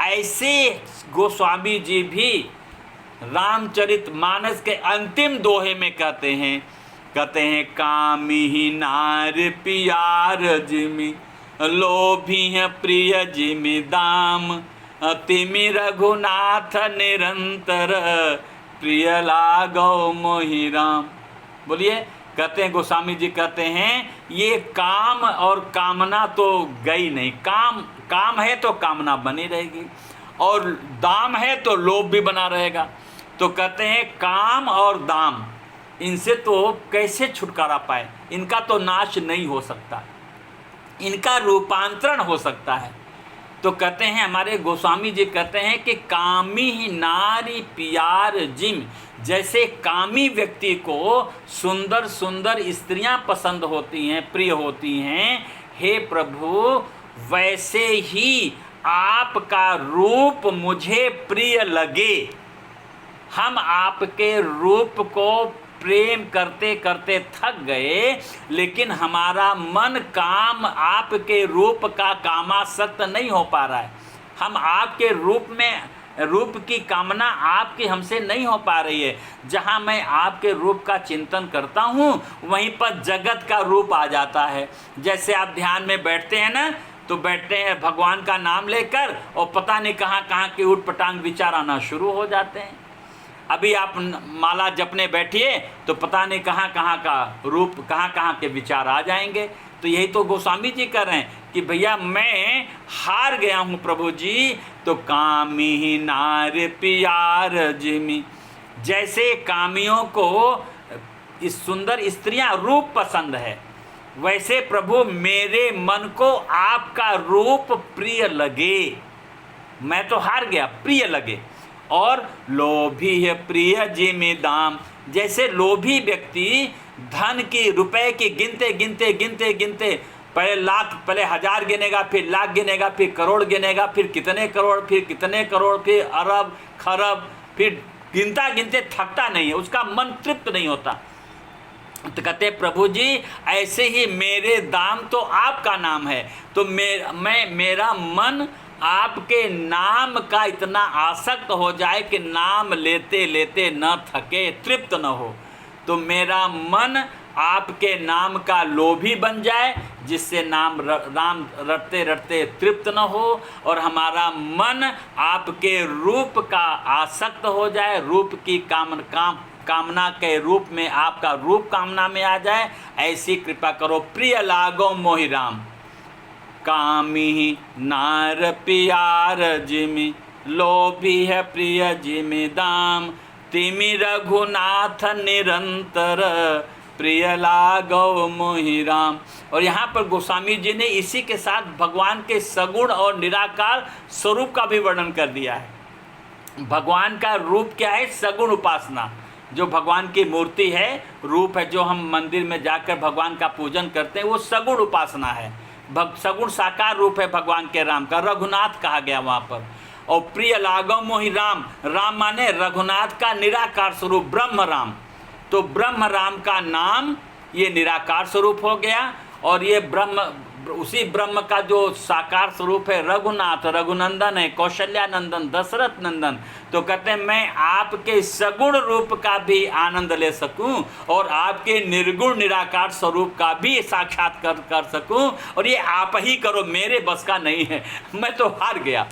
ऐसे गोस्वामी जी भी रामचरितमानस के अंतिम दोहे में कहते हैं कामी नार पियार जिमि, लोभी है प्रिय जिमि दाम, तिमि रघुनाथ निरंतर, प्रिय लागो मोहि राम। बोलिए, कहते हैं गोस्वामी जी कहते हैं ये काम और कामना तो गई नहीं, काम है तो कामना बनी रहेगी, और दाम है तो लोभ भी बना रहेगा। तो कहते हैं काम और दाम, इनसे तो कैसे छुटकारा पाए? इनका तो नाश नहीं हो सकता, इनका रूपांतरण हो सकता है। तो कहते हैं हमारे गोस्वामी जी कहते हैं कि कामी ही नारी पियार जिम, जैसे कामी व्यक्ति को सुंदर सुंदर स्त्रियां पसंद होती हैं, प्रिय होती हैं, हे प्रभु वैसे ही आपका रूप मुझे प्रिय लगे। हम आपके रूप को प्रेम करते करते थक गए, लेकिन हमारा मन काम आपके रूप का कामासक्त नहीं हो पा रहा है। हम आपके रूप की कामना आपकी हमसे नहीं हो पा रही है। जहाँ मैं आपके रूप का चिंतन करता हूँ वहीं पर जगत का रूप आ जाता है। जैसे आप ध्यान में बैठते हैं ना, तो बैठते हैं भगवान का नाम लेकर, और पता नहीं कहाँ कहाँ के उठ पटांग विचार आना शुरू हो जाते हैं। अभी आप माला जपने बैठिए तो पता नहीं कहाँ कहाँ का रूप, कहाँ कहाँ के विचार आ जाएंगे। तो यही तो गोस्वामी जी कर रहे हैं कि भैया मैं हार गया हूँ प्रभु जी, तो कामी नार पियार जिमी, जैसे कामियों को इस सुंदर स्त्रियाँ रूप पसंद है, वैसे प्रभु मेरे मन को आपका रूप प्रिय लगे। मैं तो हार गया, प्रिय लगे। और लोभी है प्रिय जिमि दाम, जैसे लोभी व्यक्ति धन की, रुपए की गिनते गिनते गिनते गिनते पहले लाख, पहले हजार गिनेगा, फिर लाख गिनेगा, फिर करोड़ गिनेगा, फिर कितने करोड़, फिर कितने करोड़, फिर अरब खरब, फिर गिनता गिनते थकता नहीं है, उसका मन तृप्त नहीं होता। तो कहते प्रभु जी ऐसे ही मेरे दाम तो आपका नाम है, तो मेरा मन आपके नाम का इतना आसक्त हो जाए कि नाम लेते लेते न थके, तृप्त न हो। तो मेरा मन आपके नाम का लोभी बन जाए, जिससे नाम रटते रटते तृप्त न हो, और हमारा मन आपके रूप का आसक्त हो जाए, रूप की कामना के रूप में, आपका रूप कामना में आ जाए। ऐसी कृपा करो। प्रिय लागो मोहि राम, कामी नार पियार जिमि, लोभी है प्रिय जिमि दाम, तिमि रघुनाथ निरंतर, प्रिय लागो मोहि राम। और यहाँ पर गोस्वामी जी ने इसी के साथ भगवान के सगुण और निराकार स्वरूप का भी वर्णन कर दिया है। भगवान का रूप क्या है? सगुण उपासना। जो भगवान की मूर्ति है, रूप है, जो हम मंदिर में जाकर भगवान का पूजन करते हैं, वो सगुण उपासना है। सगुण साकार रूप है भगवान के राम का, रघुनाथ कहा गया वहाँ पर। और प्रिय लागो मोहि राम, राम माने रघुनाथ का निराकार स्वरूप ब्रह्म राम। तो ब्रह्म राम का नाम ये निराकार स्वरूप हो गया, और ये उसी ब्रह्म का जो साकार स्वरूप है रघुनाथ, रघुनंदन है, कौशल्या नंदन, दशरथ नंदन। तो कहते हैं मैं आपके सगुण रूप का भी आनंद ले सकूं, और आपके निर्गुण निराकार स्वरूप का भी साक्षात्कार कर सकूं, और ये आप ही करो, मेरे बस का नहीं है, मैं तो हार गया।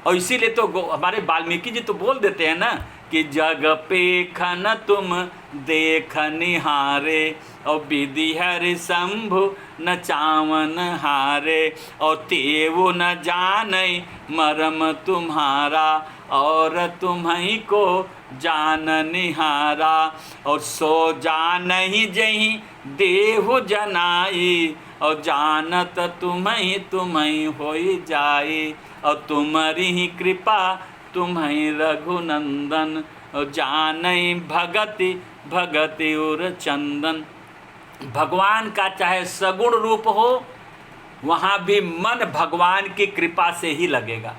और इसीलिए तो हमारे वाल्मीकि जी तो बोल देते हैं ना कि जग पेखन तुम देख निहारे, और विधि हरि शंभु न चावन हारे, और तेवो न जानै मरम तुम्हारा, और तुम्हीं को जान निहारा, और सो जानहि जहि देहु जनाई, और जानत तुम्हीं होई जाई, और तुम्हारी ही कृपा तुम्हीं रघुनंदन, और जानई भगति भगति उर चंदन। भगवान का चाहे सगुण रूप हो, वहाँ भी मन भगवान की कृपा से ही लगेगा,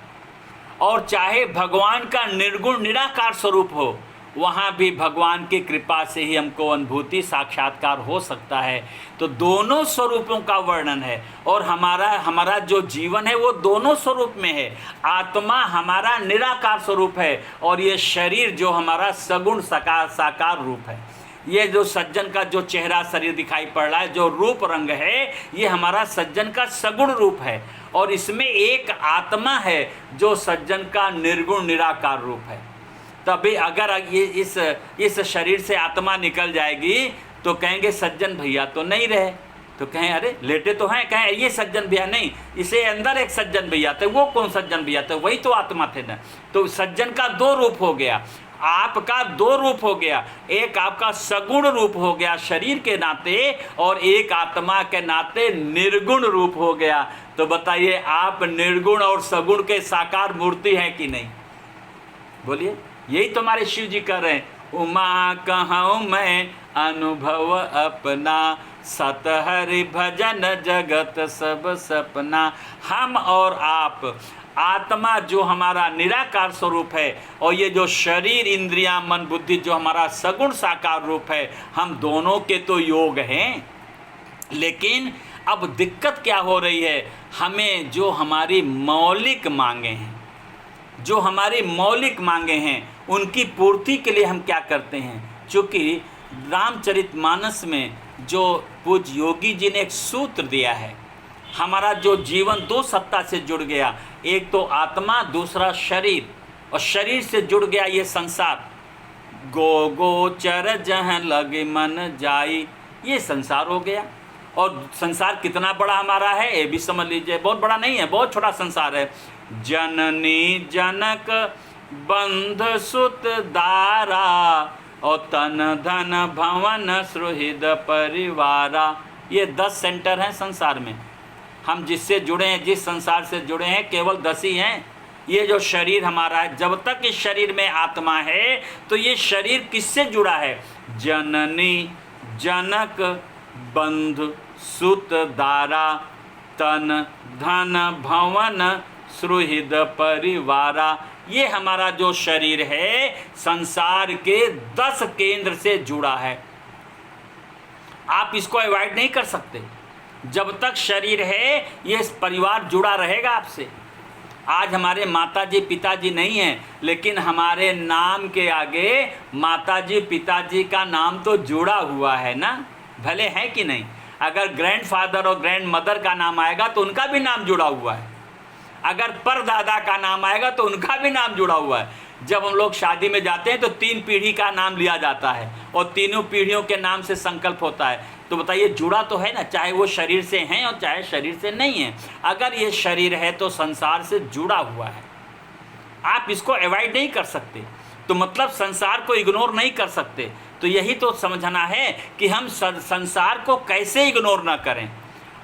और चाहे भगवान का निर्गुण निराकार स्वरूप हो, वहाँ भी भगवान की कृपा से ही हमको अनुभूति साक्षात्कार हो सकता है। तो दोनों स्वरूपों का वर्णन है, और हमारा जो जीवन है वो दोनों स्वरूप में है। आत्मा हमारा निराकार स्वरूप है, और ये शरीर जो हमारा सगुण साकार रूप है। ये जो सज्जन का जो चेहरा शरीर दिखाई पड़ रहा है, जो रूप रंग है, ये हमारा सज्जन का सगुण रूप है, और इसमें एक आत्मा है जो सज्जन का निर्गुण निराकार रूप है। तभी अगर ये इस शरीर से आत्मा निकल जाएगी तो कहेंगे सज्जन भैया तो नहीं रहे, तो कहें अरे लेटे तो हैं, कहें ये सज्जन भैया नहीं, इसे अंदर एक सज्जन भैया थे, वो कौन सज्जन भैया थे? वही तो आत्मा थे ना। तो सज्जन का दो रूप हो गया, आपका दो रूप हो गया, एक आपका सगुण रूप हो गया शरीर के नाते, और एक आत्मा के नाते निर्गुण रूप हो गया। तो बताइए आप निर्गुण और सगुण के साकार मूर्ति हैं कि नहीं? बोलिए। यही तो हमारे शिव जी कर रहे हैं, उमा कहूँ मैं अनुभव अपना, सत हरि भजन जगत सब सपना। हम और आप, आत्मा जो हमारा निराकार स्वरूप है, और ये जो शरीर इंद्रियां मन बुद्धि जो हमारा सगुण साकार रूप है, हम दोनों के तो योग हैं। लेकिन अब दिक्कत क्या हो रही है, हमें जो हमारी मौलिक मांगे हैं, जो हमारी मौलिक मांगे हैं, उनकी पूर्ति के लिए हम क्या करते हैं? चूँकि रामचरितमानस में जो पूज्य योगी जी ने एक सूत्र दिया है, हमारा जो जीवन दो सत्ता से जुड़ गया, एक तो आत्मा, दूसरा शरीर, और शरीर से जुड़ गया ये संसार। गो गोचर जहाँ लगे मन जाई, ये संसार हो गया। और संसार कितना बड़ा हमारा है ये भी समझ लीजिए, बहुत बड़ा नहीं है, बहुत छोटा संसार है। जननी जनक बंध सुत दारा, और तन धन भवन सुहृद परिवारा, ये 10 सेंटर हैं संसार में। हम जिससे जुड़े हैं, जिस संसार से जुड़े हैं, केवल 10 ही हैं। ये जो शरीर हमारा है, जब तक इस शरीर में आत्मा है तो ये शरीर किससे जुड़ा है? जननी जनक बंधु सुत दारा, तन धन भवन सुहृद परिवारा। ये हमारा जो शरीर है संसार के 10 केंद्र से जुड़ा है। आप इसको अवॉइड नहीं कर सकते। जब तक शरीर है ये परिवार जुड़ा रहेगा आपसे। आज हमारे माताजी पिताजी नहीं हैं, लेकिन हमारे नाम के आगे माताजी पिताजी का नाम तो जुड़ा हुआ है ना, भले है कि नहीं। अगर ग्रैंडफादर और ग्रैंड मदर का नाम आएगा तो उनका भी नाम जुड़ा हुआ है, अगर परदादा का नाम आएगा तो उनका भी नाम जुड़ा हुआ है। जब हम लोग शादी में जाते हैं तो 3 पीढ़ी का नाम लिया जाता है और तीनों पीढ़ियों के नाम से संकल्प होता है। तो बताइए, जुड़ा तो है ना, चाहे वो शरीर से हैं और चाहे शरीर से नहीं है। अगर ये शरीर है तो संसार से जुड़ा हुआ है, आप इसको अवॉइड नहीं कर सकते, तो मतलब संसार को इग्नोर नहीं कर सकते। तो यही तो समझना है कि हम संसार को कैसे इग्नोर ना करें,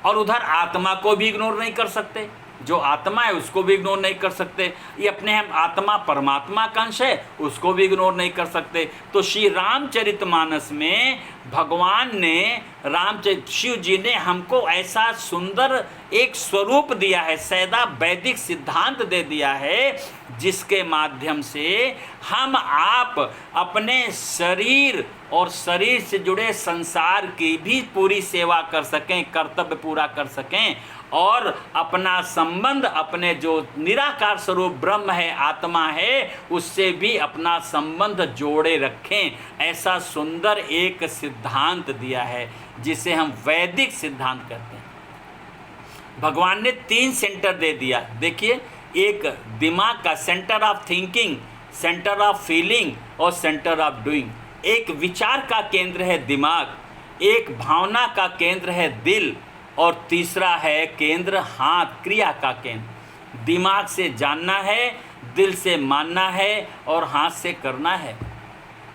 और उधर आत्मा को भी इग्नोर नहीं कर सकते। जो आत्मा है उसको भी इग्नोर नहीं कर सकते। ये अपने हम आत्मा परमात्मा का अंश है, उसको भी इग्नोर नहीं कर सकते। तो श्री रामचरितमानस में भगवान ने शिव जी ने हमको ऐसा सुंदर एक स्वरूप दिया है, सैदा वैदिक सिद्धांत दे दिया है, जिसके माध्यम से हम आप अपने शरीर और शरीर से जुड़े संसार की भी पूरी सेवा कर सकें, कर्तव्य पूरा कर सकें, और अपना संबंध अपने जो निराकार स्वरूप ब्रह्म है, आत्मा है, उससे भी अपना संबंध जोड़े रखें। ऐसा सुंदर एक सिद्धांत दिया है जिसे हम वैदिक सिद्धांत कहते हैं। भगवान ने 3 सेंटर दे दिया। देखिए, एक दिमाग का centre of thinking, centre of feeling और सेंटर ऑफ डूइंग। एक विचार का केंद्र है दिमाग, एक भावना का केंद्र है दिल, और तीसरा है केंद्र हाथ, क्रिया का केंद्र। दिमाग से जानना है, दिल से मानना है और हाथ से करना है।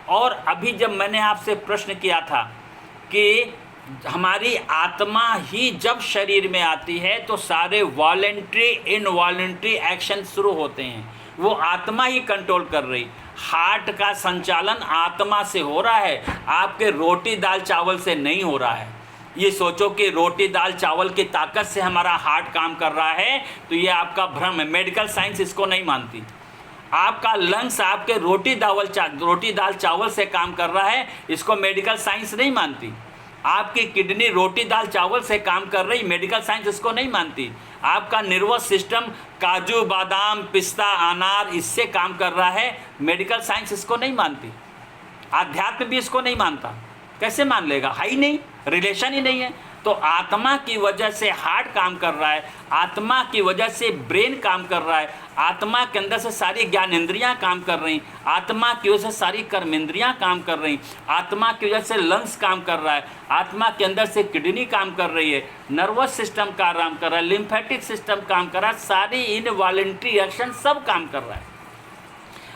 और अभी जब मैंने आपसे प्रश्न किया था कि हमारी आत्मा ही जब शरीर में आती है तो सारे वॉलेंट्री इनवॉलेंट्री एक्शन शुरू होते हैं, वो आत्मा ही कंट्रोल कर रही। हार्ट का संचालन आत्मा से हो रहा है, आपके रोटी दाल चावल से नहीं हो रहा है। ये सोचो कि रोटी दाल चावल की ताकत से हमारा हार्ट काम कर रहा है, तो ये आपका भ्रम है। मेडिकल साइंस इसको नहीं मानती। आपका लंग्स आपके रोटी दाल चावल से काम कर रहा है, इसको मेडिकल साइंस नहीं मानती। आपकी किडनी रोटी दाल चावल से काम कर रही, मेडिकल साइंस इसको नहीं मानती। आपका नर्वस सिस्टम काजू बादाम पिस्ता अनार इससे काम कर रहा है, मेडिकल साइंस इसको नहीं मानती। आध्यात्म भी इसको नहीं मानता। कैसे मान लेगा? है ही नहीं, रिलेशन ही नहीं है। तो आत्मा की वजह से हार्ट काम कर रहा है, आत्मा की वजह से ब्रेन काम कर रहा है, आत्मा के अंदर से सारी ज्ञानेंद्रियां काम कर रही, आत्मा की वजह से सारी कर्मेंद्रियां काम कर रही, आत्मा की वजह से लंग्स काम कर रहा है, आत्मा के अंदर से किडनी काम कर रही है, नर्वस सिस्टम काम कर रहा है, लिम्फेटिक सिस्टम काम कर रहा है, सारी इनवॉलेंट्री एक्शन सब काम कर रहा है।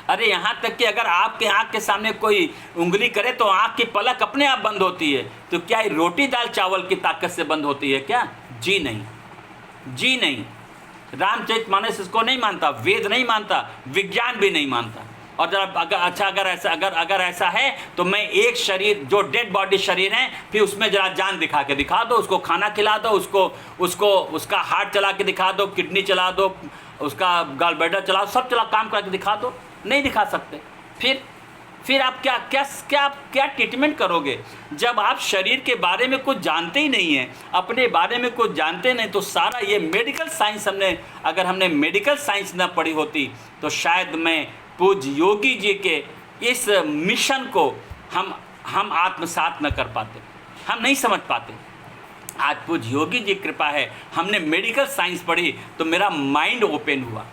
अरे यहाँ तक कि अगर आपके आँख के सामने कोई उंगली करे तो आँख की पलक अपने आप बंद होती है। तो क्या ये रोटी दाल चावल की ताकत से बंद होती है क्या? जी नहीं, जी नहीं। रामचरितमानस इसको नहीं मानता, वेद नहीं मानता, विज्ञान भी नहीं मानता। और जरा अगर ऐसा है तो मैं एक शरीर जो डेड बॉडी शरीर है, फिर उसमें जरा जान दिखा के दिखा दो, उसको खाना खिला दो, उसका हार्ट चला के दिखा दो, किडनी चला दो, उसका गॉल ब्लैडर चला, सब काम करके दिखा दो। नहीं दिखा सकते। फिर आप क्या ट्रीटमेंट करोगे? जब आप शरीर के बारे में कुछ जानते ही नहीं हैं, अपने बारे में कुछ जानते नहीं, तो सारा ये मेडिकल साइंस अगर हमने मेडिकल साइंस ना पढ़ी होती तो शायद मैं पूज्य योगी जी के इस मिशन को हम आत्मसात न कर पाते, हम नहीं समझ पाते। आज पूज्य योगी जी कृपा है, हमने मेडिकल साइंस पढ़ी तो मेरा माइंड ओपन हुआ,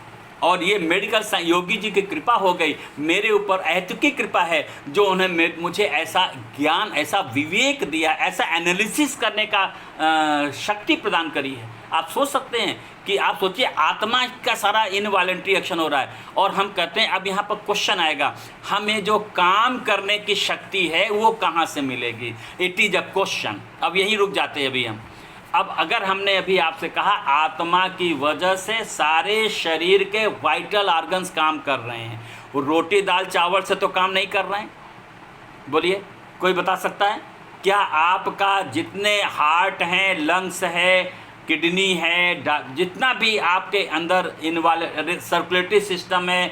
और ये मेडिकल साइंस योगी जी की कृपा हो गई। मेरे ऊपर अहेतुकी कृपा है जो उन्होंने मुझे ऐसा ज्ञान, ऐसा विवेक दिया, ऐसा एनालिसिस करने का शक्ति प्रदान करी है। आप सोच सकते हैं कि आप सोचिए आत्मा का सारा इनवॉलेंट्री एक्शन हो रहा है, और हम कहते हैं अब यहाँ पर क्वेश्चन आएगा, हमें जो काम करने की शक्ति है वो कहाँ से मिलेगी? It is a question. अब यहीं रुक जाते हैं अभी हम। अब अगर हमने अभी आपसे कहा आत्मा की वजह से सारे शरीर के वाइटल ऑर्गन्स काम कर रहे हैं, वो रोटी दाल चावल से तो काम नहीं कर रहे हैं। बोलिए, कोई बता सकता है? क्या आपका जितने हार्ट हैं, लंग्स है, किडनी है, जितना भी आपके अंदर सर्कुलेटरी सिस्टम है,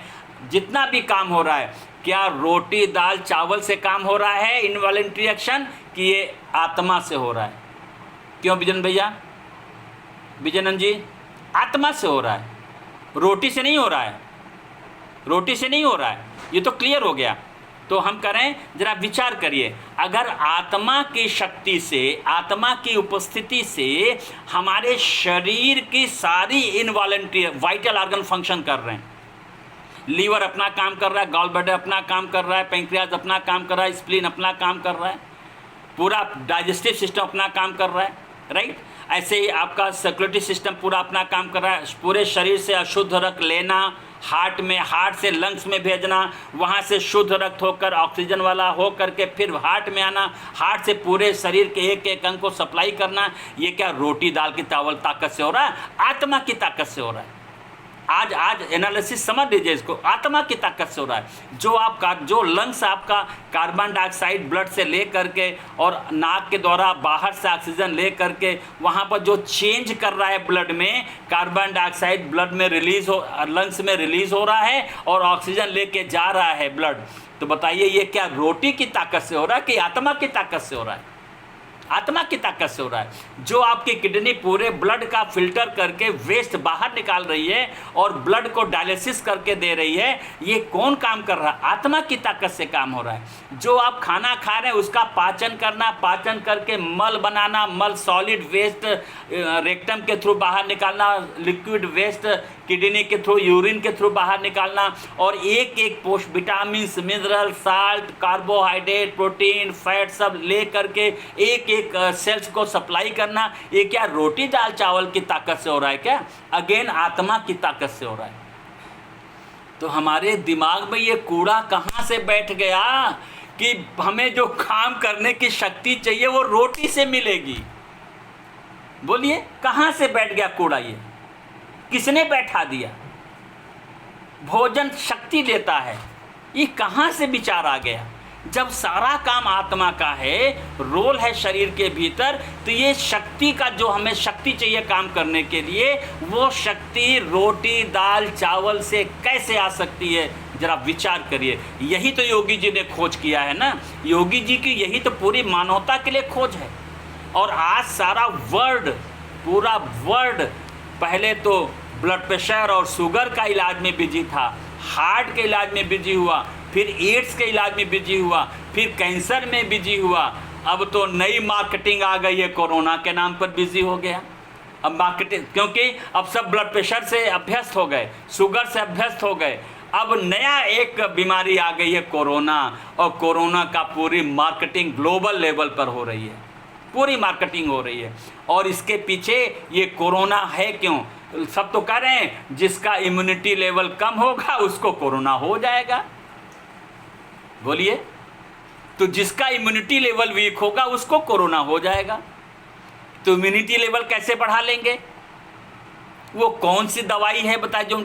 जितना भी काम हो रहा है, क्या रोटी दाल चावल से काम हो रहा है इनवॉलेंट्री एक्शन, कि ये आत्मा से हो रहा है? क्यों विजयन भैया, विजयनंद जी? आत्मा से हो रहा है। रोटी से नहीं हो रहा है, रोटी से नहीं हो रहा है, ये तो क्लियर हो गया। तो हम करें, जरा विचार करिए, अगर आत्मा की शक्ति से, आत्मा की उपस्थिति से हमारे शरीर की सारी इनवॉलंटरी वाइटल ऑर्गन फंक्शन कर रहे हैं, लीवर अपना काम कर रहा है, गॉल ब्लैडर अपना काम कर रहा है, पैंक्रियाज अपना काम कर रहा है, स्प्लीन अपना काम कर रहा है, पूरा डाइजेस्टिव सिस्टम अपना काम कर रहा है, राइट। ऐसे ही आपका सर्कुलेटरी सिस्टम पूरा अपना काम कर रहा है, पूरे शरीर से अशुद्ध रक्त लेना, हार्ट में, हार्ट से लंग्स में भेजना, वहाँ से शुद्ध रक्त होकर ऑक्सीजन वाला हो करके फिर हार्ट में आना, हार्ट से पूरे शरीर के एक एक अंग को सप्लाई करना। ये क्या रोटी दाल की चावल ताकत से हो रहा है? आत्मा की ताकत से हो रहा है। आज एनालिसिस समझ लीजिए इसको, आत्मा की ताकत से हो रहा है। जो लंग्स आपका कार्बन डाइऑक्साइड ब्लड से ले करके और नाक के द्वारा बाहर से ऑक्सीजन ले करके वहाँ पर जो चेंज कर रहा है ब्लड में, कार्बन डाइऑक्साइड ब्लड में रिलीज हो, लंग्स में रिलीज हो रहा है और ऑक्सीजन लेके जा रहा है ब्लड। तो बताइए ये क्या रोटी की ताकत से हो रहा है कि आत्मा की ताकत से हो रहा है? आत्मा की ताकत से हो रहा है। जो आपकी किडनी पूरे ब्लड का फिल्टर करके वेस्ट बाहर निकाल रही है और ब्लड को डायलिसिस करके दे रही है, ये कौन काम कर रहा है? आत्मा की ताकत से काम हो रहा है। जो आप खाना खा रहे हैं उसका पाचन करना, पाचन करके मल बनाना, मल सॉलिड वेस्ट रेक्टम के थ्रू बाहर निकालना, लिक्विड वेस्ट किडनी के थ्रू, यूरिन के थ्रू बाहर निकालना, और एक एक post vitamin, mineral, salt, carbohydrate, protein, fat सब ले करके एक एक सेल्स को सप्लाई करना। ये क्या रोटी दाल चावल की ताकत से हो रहा है क्या? अगेन आत्मा की ताकत से हो रहा है। तो हमारे दिमाग में ये कूड़ा कहाँ से बैठ गया कि हमें जो काम करने की शक्ति चाहिए वो रोटी से मिलेगी? बोलिए कहाँ से बैठ गया कूड़ा? ये किसने बैठा दिया? भोजन शक्ति देता है, ये कहाँ से विचार आ गया? जब सारा काम आत्मा का है, रोल है शरीर के भीतर, तो ये शक्ति का जो हमें शक्ति चाहिए काम करने के लिए, वो शक्ति रोटी दाल चावल से कैसे आ सकती है? जरा विचार करिए। यही तो योगी जी ने खोज किया है ना। योगी जी की यही तो पूरी मानवता के लिए खोज है। और आज सारा वर्ल्ड, पूरा वर्ल्ड पहले तो ब्लड प्रेशर और शुगर का इलाज में बिजी था, हार्ट के इलाज में बिजी हुआ, फिर एड्स के इलाज में बिजी हुआ, फिर कैंसर में बिजी हुआ। अब तो नई मार्केटिंग आ गई है, कोरोना के नाम पर बिजी हो गया। अब मार्केटिंग, क्योंकि अब सब ब्लड प्रेशर से अभ्यस्त हो गए, शुगर से अभ्यस्त हो गए। अब नया एक बीमारी आ गई है कोरोना, और कोरोना का पूरी मार्केटिंग ग्लोबल लेवल पर हो रही है, पूरी मार्केटिंग हो रही है। और इसके पीछे ये कोरोना है क्यों? सब तो कह रहे हैं जिसका इम्यूनिटी लेवल कम होगा उसको कोरोना हो जाएगा। बोलिए, तो जिसका इम्यूनिटी लेवल वीक होगा उसको कोरोना हो जाएगा। तो इम्यूनिटी लेवल कैसे बढ़ा लेंगे? वो कौन सी दवाई है बताए जो?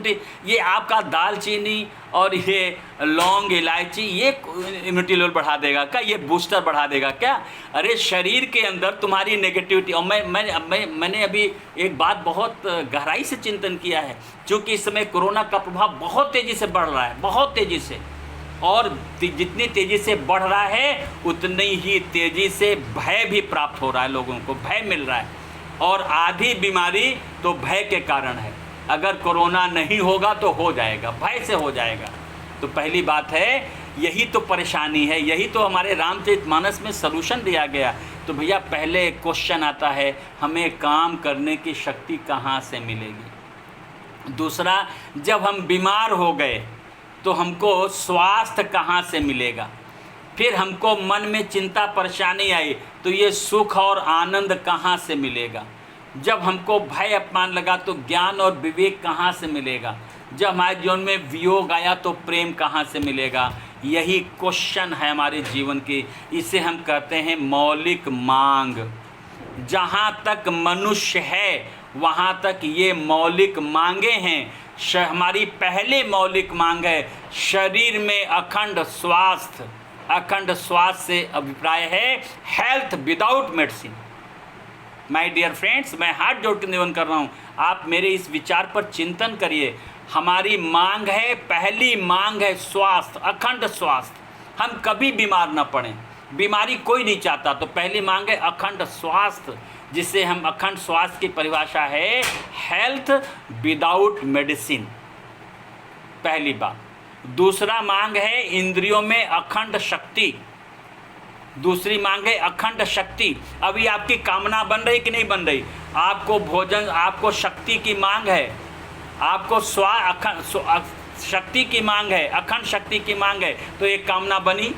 ये आपका दालचीनी और ये लौंग इलायची ये इम्यूनिटी लेवल बढ़ा देगा क्या? ये बूस्टर बढ़ा देगा क्या? अरे शरीर के अंदर तुम्हारी नेगेटिविटी। और मैंने अभी एक बात बहुत गहराई से चिंतन किया है, क्योंकि इस समय कोरोना का प्रभाव बहुत तेज़ी से बढ़ रहा है, बहुत तेज़ी से। और जितनी तेज़ी से बढ़ रहा है उतनी ही तेज़ी से भय भी प्राप्त हो रहा है, लोगों को भय मिल रहा है। और आधी बीमारी तो भय के कारण है। अगर कोरोना नहीं होगा तो हो जाएगा, भय से हो जाएगा। तो पहली बात है, यही तो परेशानी है, यही तो हमारे रामचरितमानस में सलूशन दिया गया। तो भैया पहले क्वेश्चन आता है, हमें काम करने की शक्ति कहाँ से मिलेगी? दूसरा, जब हम बीमार हो गए तो हमको स्वास्थ्य कहाँ से मिलेगा? फिर हमको मन में चिंता परेशानी आई तो ये सुख और आनंद कहाँ से मिलेगा? जब हमको भय अपमान लगा तो ज्ञान और विवेक कहाँ से मिलेगा? जब हमारे जीवन में वियोग आया तो प्रेम कहाँ से मिलेगा? यही क्वेश्चन है हमारे जीवन की। इसे हम कहते हैं मौलिक मांग। जहाँ तक मनुष्य है वहाँ तक ये मौलिक मांगे हैं। हमारी पहली मौलिक मांग है शरीर में अखंड स्वास्थ्य। अखंड स्वास्थ्य से अभिप्राय है health without medicine. My dear friends, मैं हाथ जोड़ के निवेदन कर रहा हूँ, आप मेरे इस विचार पर चिंतन करिए। हमारी मांग है, पहली मांग है स्वास्थ्य, अखंड स्वास्थ्य। हम कभी बीमार न पड़ें, बीमारी कोई नहीं चाहता। तो पहली मांग है अखंड स्वास्थ्य। जिससे हम अखंड स्वास्थ्य की परिभाषा है हेल्थ विदाउट मेडिसिन, पहली बात। दूसरा मांग है इंद्रियों में अखंड शक्ति, दूसरी मांग है अखंड शक्ति। अभी आपकी कामना बन रही कि नहीं बन रही? आपको भोजन, आपको शक्ति की मांग है, आपको शक्ति की मांग है, अखंड शक्ति की मांग है, तो एक कामना बनी।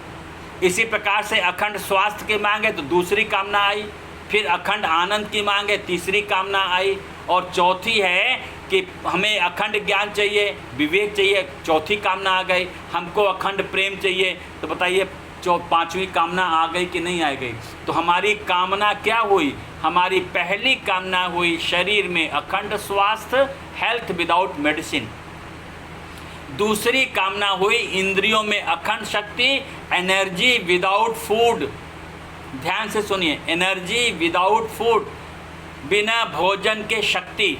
इसी प्रकार से अखंड स्वास्थ्य की मांग है तो दूसरी कामना आई, फिर अखंड आनंद की मांग है, तीसरी कामना आई, और चौथी है कि हमें अखंड ज्ञान चाहिए, विवेक चाहिए, चौथी कामना आ गई। हमको अखंड प्रेम चाहिए, तो बताइए पांचवी कामना आ गई कि नहीं आ गई? तो हमारी कामना क्या हुई? हमारी पहली कामना हुई शरीर में अखंड स्वास्थ्य, हेल्थ विदाउट मेडिसिन। दूसरी कामना हुई इंद्रियों में अखंड शक्ति, एनर्जी विदाउट फूड। ध्यान से सुनिए, एनर्जी विदाउट फूड, बिना भोजन के शक्ति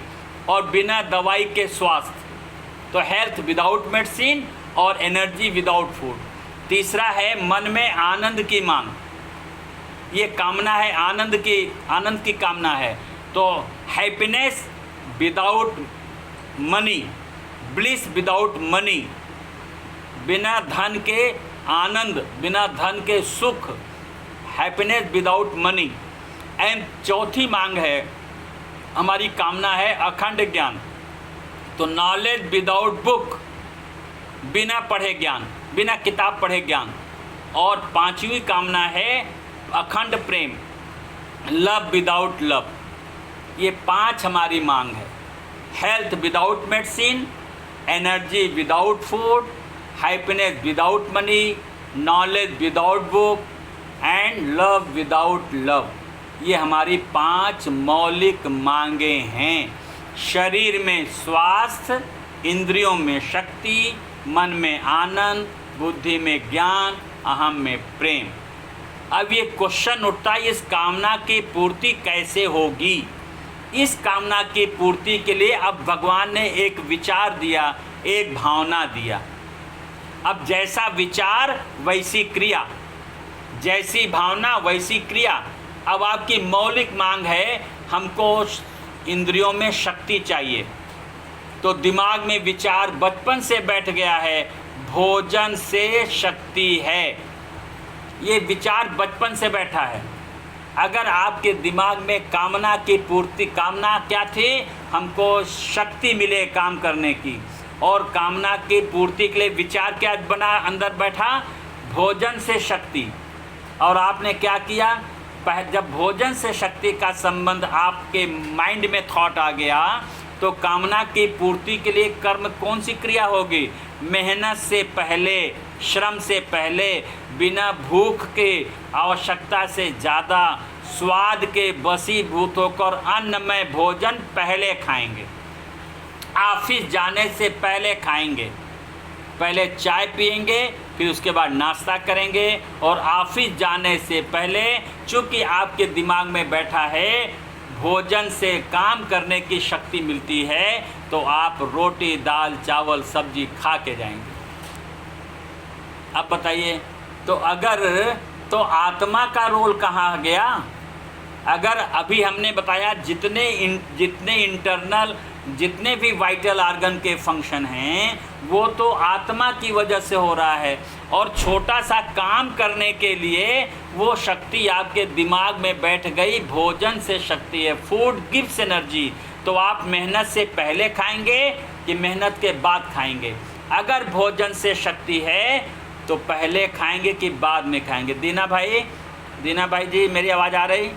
और बिना दवाई के स्वास्थ्य। तो हेल्थ विदाउट मेडिसिन और एनर्जी विदाउट फूड। तीसरा है मन में आनंद की मांग, ये कामना है आनंद की कामना है। तो happiness without money, bliss without money, बिना धन के आनंद, बिना धन के सुख, हैप्पीनेस विदाउट मनी। एंड चौथी मांग है, हमारी कामना है अखंड ज्ञान, तो नॉलेज विदाउट बुक, बिना पढ़े ज्ञान, बिना किताब पढ़े ज्ञान। और पांचवी कामना है अखंड प्रेम, लव विदाउट लव। ये पांच हमारी मांग है, health without medicine, energy without food, happiness without money, knowledge without book and love without love. ये हमारी पांच मौलिक मांगे हैं। शरीर में स्वास्थ्य, इंद्रियों में शक्ति, मन में आनंद, बुद्धि में ज्ञान, अहम में प्रेम। अब ये क्वेश्चन उठता है, इस कामना की पूर्ति कैसे होगी? इस कामना की पूर्ति के लिए अब भगवान ने एक विचार दिया, एक भावना दिया। अब जैसा विचार वैसी क्रिया, जैसी भावना वैसी क्रिया। अब आपकी मौलिक मांग है, हमको इंद्रियों में शक्ति चाहिए, तो दिमाग में विचार बचपन से बैठ गया है, भोजन से शक्ति है। ये विचार बचपन से बैठा है। अगर आपके दिमाग में कामना की पूर्ति, कामना क्या थी? हमको शक्ति मिले काम करने की, और कामना की पूर्ति के लिए विचार क्या बना अंदर बैठा? भोजन से शक्ति। और आपने क्या किया? जब भोजन से शक्ति का संबंध आपके माइंड में थॉट आ गया, तो कामना की पूर्ति के लिए कर्म कौन सी क्रिया होगी? मेहनत से पहले, श्रम से पहले, बिना भूख के, आवश्यकता से ज़्यादा, स्वाद के वशीभूत होकर अन्नमय भोजन पहले खाएंगे। ऑफिस जाने से पहले खाएंगे, पहले चाय पिएंगे, फिर उसके बाद नाश्ता करेंगे। और ऑफिस जाने से पहले, चूँकि आपके दिमाग में बैठा है भोजन से काम करने की शक्ति मिलती है, तो आप रोटी, दाल, चावल, सब्जी खा के जाएंगे। अब बताइए, तो आत्मा का रोल कहाँ गया? अगर अभी हमने बताया जितने इंटरनल, जितने भी वाइटल ऑर्गन के फंक्शन हैं, वो तो आत्मा की वजह से हो रहा है। और छोटा सा काम करने के लिए वो शक्ति आपके दिमाग में बैठ गई, भोजन से शक्ति है। Food gives energy. तो आप मेहनत से पहले खाएंगे कि मेहनत के बाद खाएंगे? अगर भोजन से शक्ति है तो पहले खाएंगे कि बाद में खाएंगे? दीना भाई जी, मेरी आवाज़ आ रही?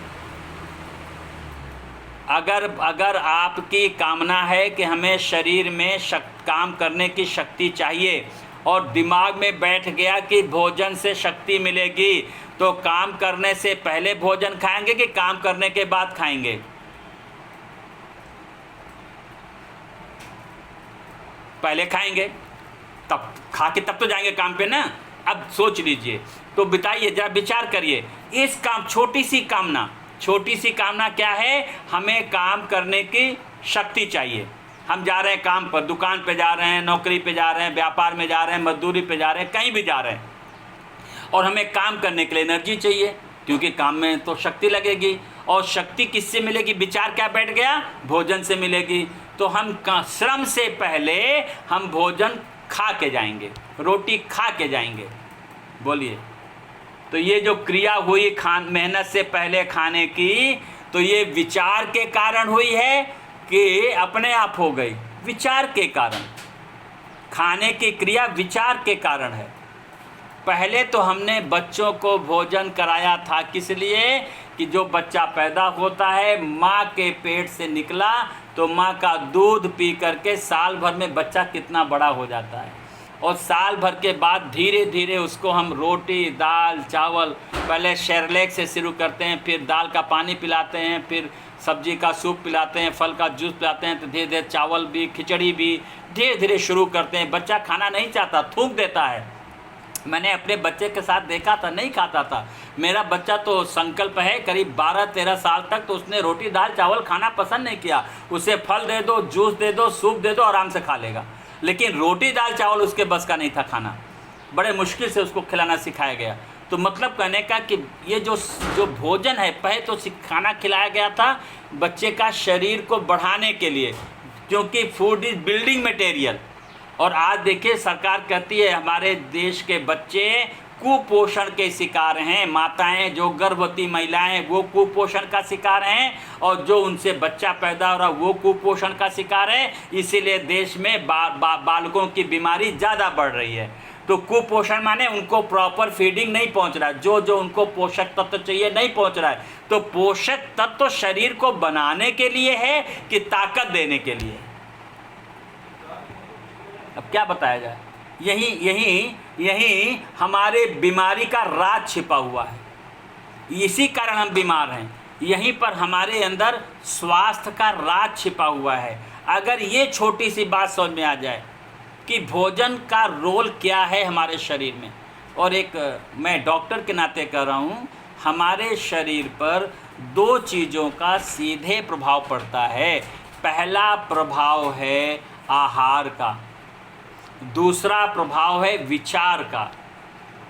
अगर आपकी कामना है कि हमें शरीर में काम करने की शक्ति चाहिए, और दिमाग में बैठ गया कि भोजन से शक्ति मिलेगी, तो काम करने से पहले भोजन खाएंगे कि काम करने के बाद खाएंगे? पहले खाएंगे, तब खा के तब तो जाएंगे काम पे ना। अब सोच लीजिए, तो बताइए, जरा विचार करिए। इस छोटी सी कामना क्या है? हमें काम करने की शक्ति चाहिए। हम जा रहे हैं काम पर, दुकान पे जा रहे हैं, नौकरी पे जा रहे हैं, व्यापार में जा रहे हैं, मजदूरी पे जा रहे हैं, कहीं भी जा रहे हैं, और हमें काम करने के लिए एनर्जी चाहिए, क्योंकि काम में तो शक्ति लगेगी। और शक्ति किससे मिलेगी? विचार क्या बैठ गया? भोजन से मिलेगी। तो हम श्रम से पहले हम भोजन खा के जाएंगे, रोटी खा के जाएंगे। बोलिए, तो ये जो क्रिया हुई मेहनत से पहले खाने की, तो ये विचार के कारण हुई है कि अपने आप हो गई? विचार के कारण। खाने की क्रिया विचार के कारण है। पहले तो हमने बच्चों को भोजन कराया था किस लिए? कि जो बच्चा पैदा होता है माँ के पेट से निकला तो माँ का दूध पी करके साल भर में बच्चा कितना बड़ा हो जाता है, और साल भर के बाद धीरे धीरे उसको हम रोटी, दाल, चावल, पहले सेरेलैक से शुरू करते हैं, फिर दाल का पानी पिलाते हैं, फिर सब्जी का सूप पिलाते हैं, फल का जूस पिलाते हैं, तो धीरे धीरे चावल भी, खिचड़ी भी धीरे धीरे शुरू करते हैं। बच्चा खाना नहीं चाहता, थूक देता है। मैंने अपने बच्चे के साथ देखा था, नहीं खाता था। मेरा बच्चा तो संकल्प है करीब 12-13 साल तक तो उसने रोटी, दाल, चावल खाना पसंद नहीं किया। उसे फल दे दो, जूस दे दो, सूप दे दो, आराम से खा लेगा। लेकिन रोटी, दाल, चावल उसके बस का नहीं था खाना। बड़े मुश्किल से उसको खिलाना सिखाया गया। तो मतलब कहने का कि ये जो भोजन है, पहले तो खाना खिलाया गया था बच्चे का शरीर को बढ़ाने के लिए, क्योंकि फूड इज़ बिल्डिंग मटेरियल। और आज देखिए सरकार कहती है हमारे देश के बच्चे कुपोषण के शिकार हैं। माताएं, जो गर्भवती महिलाएं हैं वो कुपोषण का शिकार हैं, और जो उनसे बच्चा पैदा हो रहा वो कुपोषण का शिकार है। इसीलिए देश में बालकों की बीमारी ज़्यादा बढ़ रही है। तो कुपोषण माने उनको प्रॉपर फीडिंग नहीं पहुंच रहा है, जो उनको पोषक तत्व चाहिए नहीं पहुंच रहा है। तो पोषक तत्व शरीर को बनाने के लिए है कि ताकत देने के लिए? अब क्या बताया जाए? यही हमारे बीमारी का राज छिपा हुआ है। इसी कारण हम बीमार हैं। यहीं पर हमारे अंदर स्वास्थ्य का राज छिपा हुआ है। अगर ये छोटी सी बात समझ में आ जाए कि भोजन का रोल क्या है हमारे शरीर में, और एक मैं डॉक्टर के नाते कह रहा हूँ, हमारे शरीर पर 2 चीज़ों का सीधे प्रभाव पड़ता है। पहला प्रभाव है आहार का, दूसरा प्रभाव है विचार का।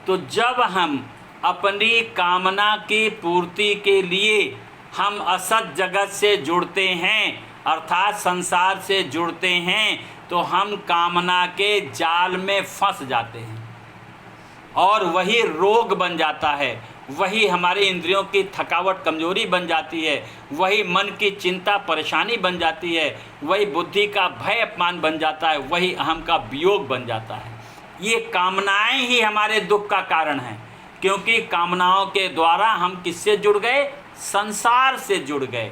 तो जब हम अपनी कामना की पूर्ति के लिए हम असत जगत से जुड़ते हैं, अर्थात संसार से जुड़ते हैं, तो हम कामना के जाल में फंस जाते हैं और वही रोग बन जाता है, वही हमारी इंद्रियों की थकावट, कमजोरी बन जाती है, वही मन की चिंता, परेशानी बन जाती है, वही बुद्धि का भय, अपमान बन जाता है, वही अहम का वियोग बन जाता है। ये कामनाएं ही हमारे दुख का कारण हैं, क्योंकि कामनाओं के द्वारा हम किससे जुड़ गए? संसार से जुड़ गए।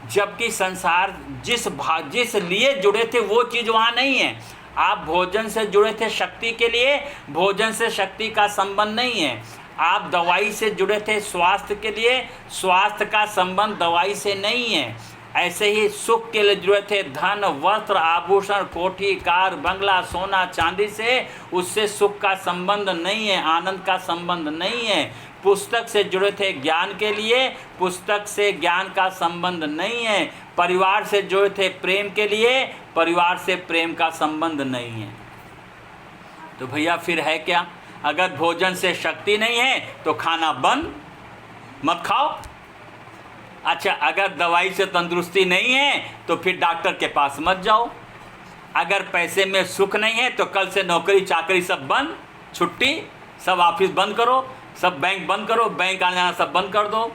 जबकि संसार जिस लिए जुड़े थे वो चीज़ वहाँ नहीं है। आप भोजन से जुड़े थे शक्ति के लिए, भोजन से शक्ति का संबंध नहीं है। आप दवाई से जुड़े थे स्वास्थ्य के लिए, स्वास्थ्य का संबंध दवाई से नहीं है। ऐसे ही सुख के लिए जुड़े थे धन, वस्त्र, आभूषण, कोठी, कार, बंगला, सोना, चांदी से, उससे सुख का संबंध नहीं है, आनंद का संबंध नहीं है। पुस्तक से जुड़े थे ज्ञान के लिए, पुस्तक से ज्ञान का संबंध नहीं है। परिवार से जुड़े थे प्रेम के लिए, परिवार से प्रेम का संबंध नहीं है। तो भैया फिर है क्या? अगर भोजन से शक्ति नहीं है तो खाना बंद, मत खाओ। अच्छा, अगर दवाई से तंदुरुस्ती नहीं है तो फिर डॉक्टर के पास मत जाओ। अगर पैसे में सुख नहीं है तो कल से नौकरी चाकरी सब बंद, छुट्टी, सब ऑफिस बंद करो, सब बैंक बंद करो, बैंक आना जाना सब बंद कर दो।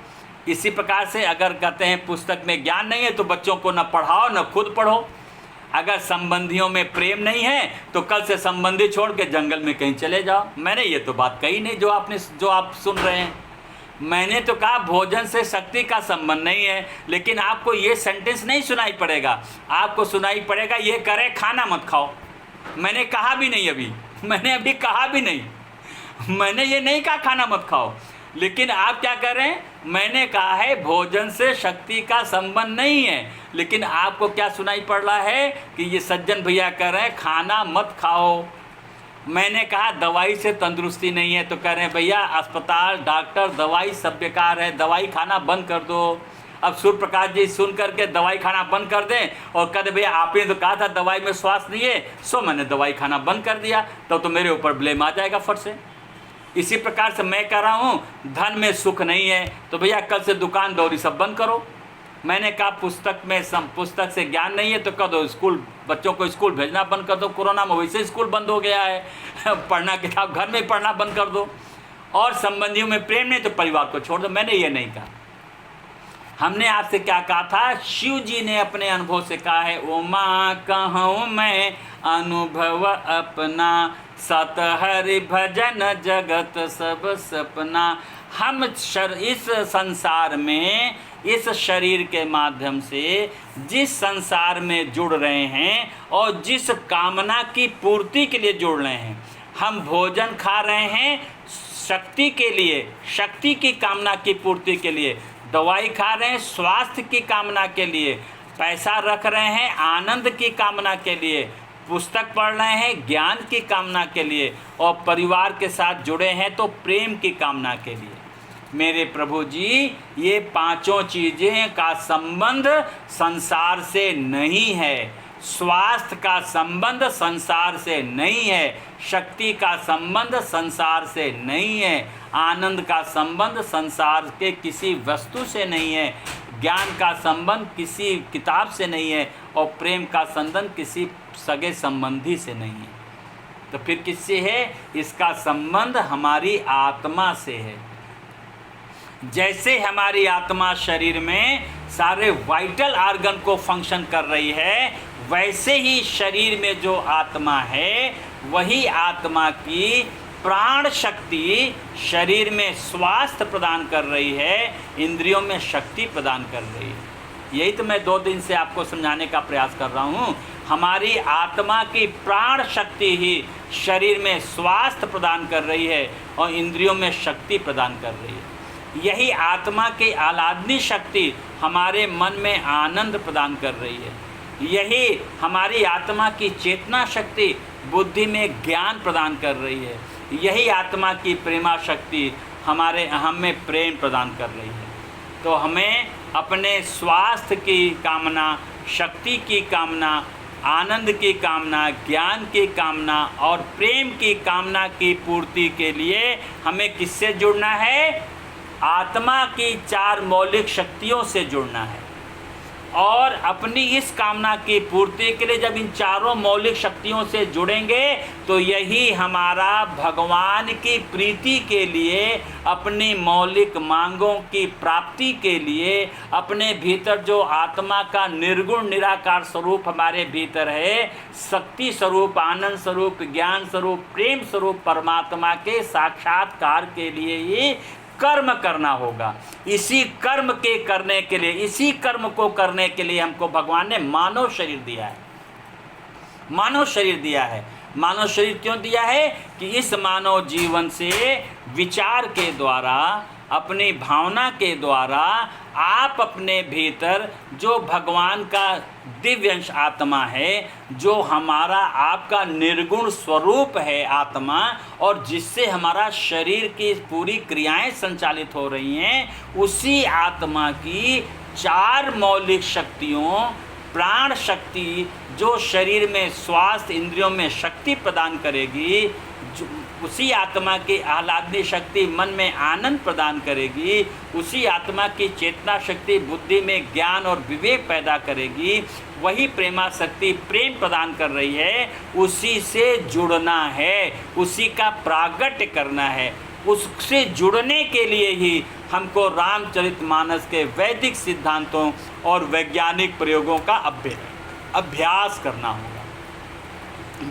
इसी प्रकार से अगर कहते हैं पुस्तक में ज्ञान नहीं है तो बच्चों को न पढ़ाओ न खुद पढ़ो। अगर संबंधियों में प्रेम नहीं है तो कल से संबंधी छोड़ के जंगल में कहीं चले जाओ। मैंने ये तो बात कही नहीं जो आप सुन रहे हैं। मैंने तो कहा भोजन से शक्ति का संबंध नहीं है, लेकिन आपको ये सेंटेंस नहीं सुनाई पड़ेगा। आपको सुनाई पड़ेगा ये करे खाना मत खाओ। मैंने कहा भी नहीं, मैंने अभी कहा भी नहीं, मैंने ये नहीं कहा खाना मत खाओ। लेकिन आप क्या कर रहे हैं? मैंने कहा है भोजन से शक्ति का संबंध नहीं है, लेकिन आपको क्या सुनाई पड़ रहा है कि ये सज्जन भैया कह रहे हैं खाना मत खाओ। मैंने कहा दवाई से तंदुरुस्ती नहीं है तो कह रहे हैं भैया अस्पताल, डॉक्टर, दवाई सब बेकार है, दवाई खाना बंद कर दो। अब सूर्य प्रकाश जी सुन करके दवाई खाना बंद कर दें और कहते भैया आपने तो कहा था दवाई में स्वास्थ्य नहीं है, सो मैंने दवाई खाना बंद कर दिया, तो मेरे ऊपर ब्लेम आ जाएगा फट से। इसी प्रकार से मैं कह रहा हूँ धन में सुख नहीं है, तो भैया कल से दुकान दौरी सब बंद करो। मैंने कहा पुस्तक से ज्ञान नहीं है तो कर दो, स्कूल बच्चों को स्कूल भेजना बंद कर दो। कोरोना में वैसे स्कूल बंद हो गया है पढ़ना किताब घर में पढ़ना बंद कर दो। और संबंधियों में प्रेम नहीं तो परिवार को छोड़ दो। मैंने ये नहीं कहा। हमने आपसे क्या कहा था? शिव जी ने अपने अनुभव से कहा है, ओ माँ कहूँ मैं अनुभव अपना, सत हरि भजन जगत सब सपना। हम इस संसार में, इस शरीर के माध्यम से जिस संसार में जुड़ रहे हैं और जिस कामना की पूर्ति के लिए जुड़ रहे हैं, हम भोजन खा रहे हैं शक्ति के लिए, शक्ति की कामना की पूर्ति के लिए, दवाई खा रहे हैं स्वास्थ्य की कामना के लिए, पैसा रख रहे हैं आनंद की कामना के लिए, पुस्तक पढ़ रहे हैं ज्ञान की कामना के लिए, और परिवार के साथ जुड़े हैं तो प्रेम की कामना के लिए। मेरे प्रभु जी, ये पांचों चीज़ें का संबंध संसार से नहीं है। स्वास्थ्य का संबंध संसार से नहीं है, शक्ति का संबंध संसार से नहीं है, आनंद का संबंध संसार के किसी वस्तु से नहीं है, ज्ञान का संबंध किसी किताब से नहीं है, और प्रेम का संबंध किसी सगे संबंधी से नहीं है। तो फिर किससे है? इसका संबंध हमारी आत्मा से है। जैसे हमारी आत्मा शरीर में सारे वाइटल आर्गन को फंक्शन कर रही है, वैसे ही शरीर में जो आत्मा है वही आत्मा की प्राण शक्ति शरीर में स्वास्थ्य प्रदान कर रही है, इंद्रियों में शक्ति प्रदान कर रही है। यही तो मैं 2 दिन से आपको समझाने का प्रयास कर रहा हूँ। हमारी आत्मा की प्राण शक्ति ही शरीर में स्वास्थ्य प्रदान कर रही है और इंद्रियों में शक्ति प्रदान कर रही है। यही आत्मा की आह्लादनी शक्ति हमारे मन में आनंद प्रदान कर रही है। यही हमारी आत्मा की चेतना शक्ति बुद्धि में ज्ञान प्रदान कर रही है। यही आत्मा की प्रेमा शक्ति हम में प्रेम प्रदान कर रही है। तो हमें अपने स्वास्थ्य की कामना, शक्ति की कामना, आनंद की कामना, ज्ञान की कामना और प्रेम की कामना की पूर्ति के लिए हमें किससे जुड़ना है? आत्मा की 4 मौलिक शक्तियों से जुड़ना है। और अपनी इस कामना की पूर्ति के लिए जब इन 4 मौलिक शक्तियों से जुड़ेंगे तो यही हमारा भगवान की प्रीति के लिए, अपनी मौलिक मांगों की प्राप्ति के लिए, अपने भीतर जो आत्मा का निर्गुण निराकार स्वरूप हमारे भीतर है, शक्ति स्वरूप, आनंद स्वरूप, ज्ञान स्वरूप, प्रेम स्वरूप परमात्मा के साक्षात्कार के लिए ही कर्म करना होगा। इसी कर्म के करने के लिए, इसी कर्म को करने के लिए हमको भगवान ने मानव शरीर दिया है। मानव शरीर दिया है। मानव शरीर क्यों दिया है? कि इस मानव जीवन से विचार के द्वारा, अपनी भावना के द्वारा आप अपने भीतर जो भगवान का दिव्य अंश आत्मा है, जो हमारा आपका निर्गुण स्वरूप है आत्मा, और जिससे हमारा शरीर की पूरी क्रियाएं संचालित हो रही हैं, उसी आत्मा की 4 मौलिक शक्तियों, प्राण शक्ति जो शरीर में स्वास्थ्य, इंद्रियों में शक्ति प्रदान करेगी, उसी आत्मा की आह्लादनी शक्ति मन में आनंद प्रदान करेगी, उसी आत्मा की चेतना शक्ति बुद्धि में ज्ञान और विवेक पैदा करेगी, वही प्रेमा शक्ति प्रेम प्रदान कर रही है। उसी से जुड़ना है, उसी का प्रागट्य करना है। उससे जुड़ने के लिए ही हमको रामचरितमानस के वैदिक सिद्धांतों और वैज्ञानिक प्रयोगों का अभ्यास करना होगा।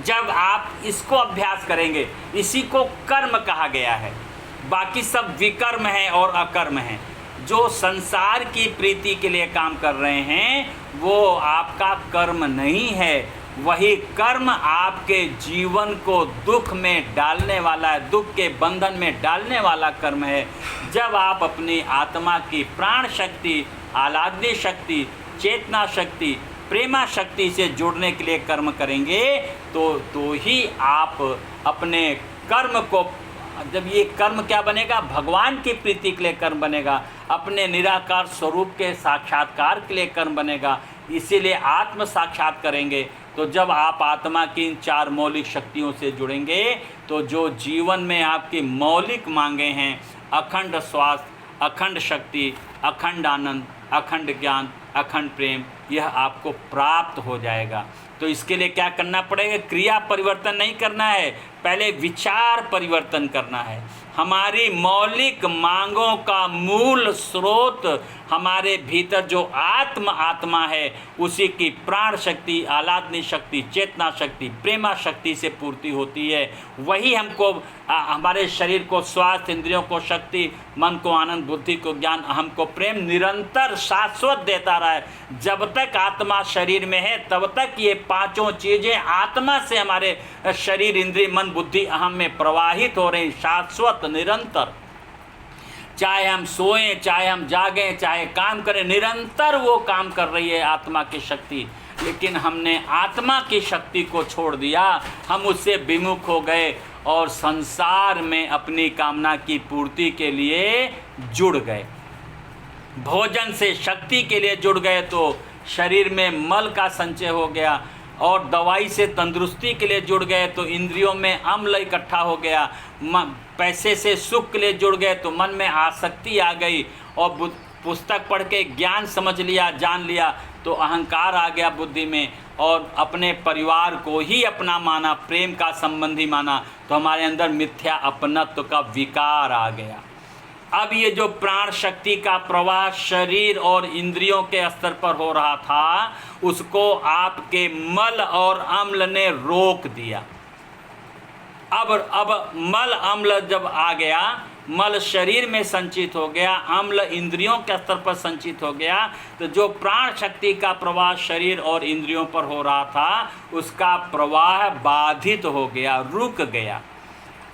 जब आप इसको अभ्यास करेंगे, इसी को कर्म कहा गया है। बाकी सब विकर्म है और अकर्म है। जो संसार की प्रीति के लिए काम कर रहे हैं वो आपका कर्म नहीं है, वही कर्म आपके जीवन को दुख में डालने वाला है, दुख के बंधन में डालने वाला कर्म है। जब आप अपनी आत्मा की प्राण शक्ति, आह्लादनी शक्ति, चेतना शक्ति, प्रेमा शक्ति से जुड़ने के लिए कर्म करेंगे तो ही आप अपने कर्म को, जब ये कर्म क्या बनेगा? भगवान की प्रीति के लिए कर्म बनेगा, अपने निराकार स्वरूप के साक्षात्कार के लिए कर्म बनेगा। इसीलिए आत्म साक्षात करेंगे तो जब आप आत्मा की इन 4 मौलिक शक्तियों से जुड़ेंगे तो जो जीवन में आपकी मौलिक मांगे हैं, अखंड स्वास्थ्य, अखंड शक्ति, अखंड आनंद, अखंड ज्ञान, अखंड प्रेम, यह आपको प्राप्त हो जाएगा। तो इसके लिए क्या करना पड़ेगा? क्रिया परिवर्तन नहीं करना है, पहले विचार परिवर्तन करना है। हमारी मौलिक मांगों का मूल स्रोत हमारे भीतर जो आत्मा है, उसी की प्राण शक्ति, आह्लादनी शक्ति, चेतना शक्ति, प्रेमा शक्ति से पूर्ति होती है। वही हमको हमारे शरीर को स्वास्थ्य, इंद्रियों को शक्ति, मन को आनंद, बुद्धि को ज्ञान, अहम को प्रेम निरंतर शाश्वत देता रहा है। जब तक आत्मा शरीर में है तब तक ये 5 चीज़ें आत्मा से हमारे शरीर, इंद्रिय, मन, बुद्धि, अहम में प्रवाहित हो रही, शाश्वत, निरंतर। चाहे हम सोएं, चाहे हम जागें, चाहे काम करें, निरंतर वो काम कर रही है आत्मा की शक्ति। लेकिन हमने आत्मा की शक्ति को छोड़ दिया, हम उससे विमुख हो गए और संसार में अपनी कामना की पूर्ति के लिए जुड़ गए। भोजन से शक्ति के लिए जुड़ गए तो शरीर में मल का संचय हो गया, और दवाई से तंदुरुस्ती के लिए जुड़ गए तो इंद्रियों में अम्ल इकट्ठा हो गया। पैसे से सुख के लिए जुड़ गए तो मन में आसक्ति आ गई, और पुस्तक पढ़ के ज्ञान समझ लिया, जान लिया तो अहंकार आ गया बुद्धि में, और अपने परिवार को ही अपना माना, प्रेम का संबंधी माना, तो हमारे अंदर मिथ्या अपनत्व का विकार आ गया। अब ये जो प्राण शक्ति का प्रवाह शरीर और इंद्रियों के स्तर पर हो रहा था, उसको आपके मल और अम्ल ने रोक दिया। अब मल अम्ल जब आ गया, मल शरीर में संचित हो गया, अम्ल इंद्रियों के स्तर पर संचित हो गया, तो जो प्राण शक्ति का प्रवाह शरीर और इंद्रियों पर हो रहा था, उसका प्रवाह बाधित हो गया, रुक गया।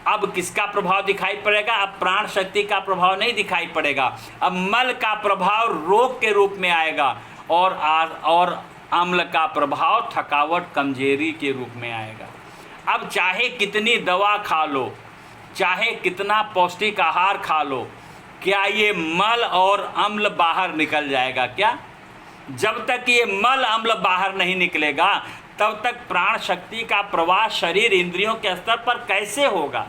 अब किसका प्रभाव दिखाई पड़ेगा? अब प्राण शक्ति का प्रभाव नहीं दिखाई पड़ेगा, अब मल का प्रभाव रोग के रूप में आएगा, और अम्ल का प्रभाव थकावट, कमजोरी के रूप में आएगा। अब चाहे कितनी दवा खा लो, चाहे कितना पौष्टिक आहार खा लो, क्या ये मल और अम्ल बाहर निकल जाएगा क्या? जब तक ये मल अम्ल बाहर नहीं निकलेगा तब तक प्राण शक्ति का प्रवाह शरीर इंद्रियों के स्तर पर कैसे होगा?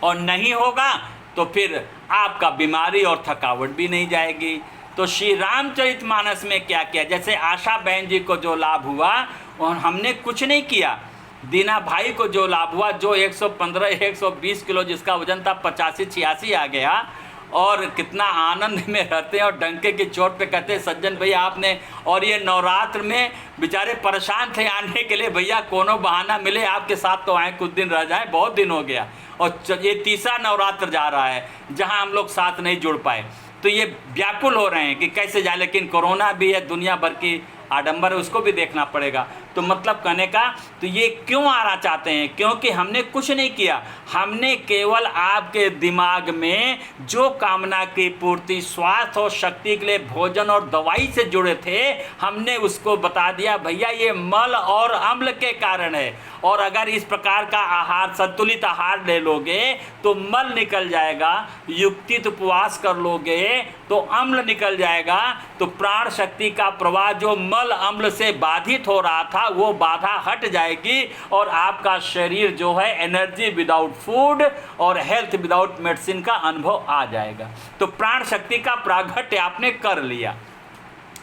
और नहीं होगा तो फिर आपका बीमारी और थकावट भी नहीं जाएगी। तो श्री रामचरितमानस में क्या किया? जैसे आशा बहन जी को जो लाभ हुआ, और हमने कुछ नहीं किया। दीना भाई को जो लाभ हुआ, जो 115-120 किलो जिसका वजन था, 85-86 आ गया, और कितना आनंद में रहते हैं, और डंके की चोट पे कहते हैं सज्जन भैया आपने, और ये नवरात्र में बेचारे परेशान थे आने के लिए, भैया कोनो बहाना मिले आपके साथ तो आए, कुछ दिन रह जाए, बहुत दिन हो गया। और ये तीसरा नवरात्र जा रहा है जहां हम लोग साथ नहीं जुड़ पाए, तो ये व्याकुल हो रहे हैं कि कैसे जाए। लेकिन कोरोना भी है, दुनिया भर की आडंबर है, उसको भी देखना पड़ेगा। तो मतलब कहने का तो ये क्यों आना चाहते हैं? क्योंकि हमने कुछ नहीं किया, हमने केवल आपके दिमाग में जो कामना की पूर्ति, स्वास्थ्य और शक्ति के लिए भोजन और दवाई से जुड़े थे, हमने उसको बता दिया भैया ये मल और अम्ल के कारण है, और अगर इस प्रकार का आहार, संतुलित आहार ले लोगे तो मल निकल जाएगा, युक्तित उपवास कर लोगे तो अम्ल निकल जाएगा, तो प्राण शक्ति का प्रवाह जो मल अम्ल से बाधित हो रहा था वो बाधा हट जाएगी, और आपका शरीर जो है एनर्जी विदाउट फूड और हेल्थ विदाउट मेडिसिन का अनुभव आ जाएगा। तो प्राण शक्ति का प्रागट्य आपने कर लिया।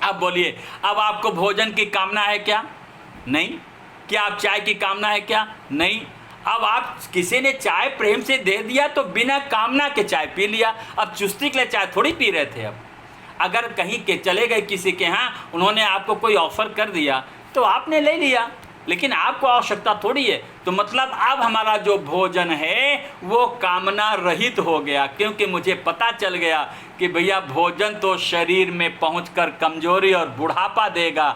अब बोलिए, अब आपको भोजन की कामना है क्या? नहीं। क्या आप चाय की कामना है क्या? नहीं। अब आप किसी ने चाय प्रेम से दे दिया तो बिना कामना के चाय पी लिया। अब चुस्ती के लिए चाय थोड़ी पी रहे थे। अब अगर कहीं के चले गए किसी के यहाँ, उन्होंने आपको कोई ऑफ़र कर दिया तो आपने ले लिया, लेकिन आपको आवश्यकता थोड़ी है। तो मतलब अब हमारा जो भोजन है वो कामना रहित हो गया, क्योंकि मुझे पता चल गया कि भैया भोजन तो शरीर में पहुंचकर कमजोरी और बुढ़ापा देगा।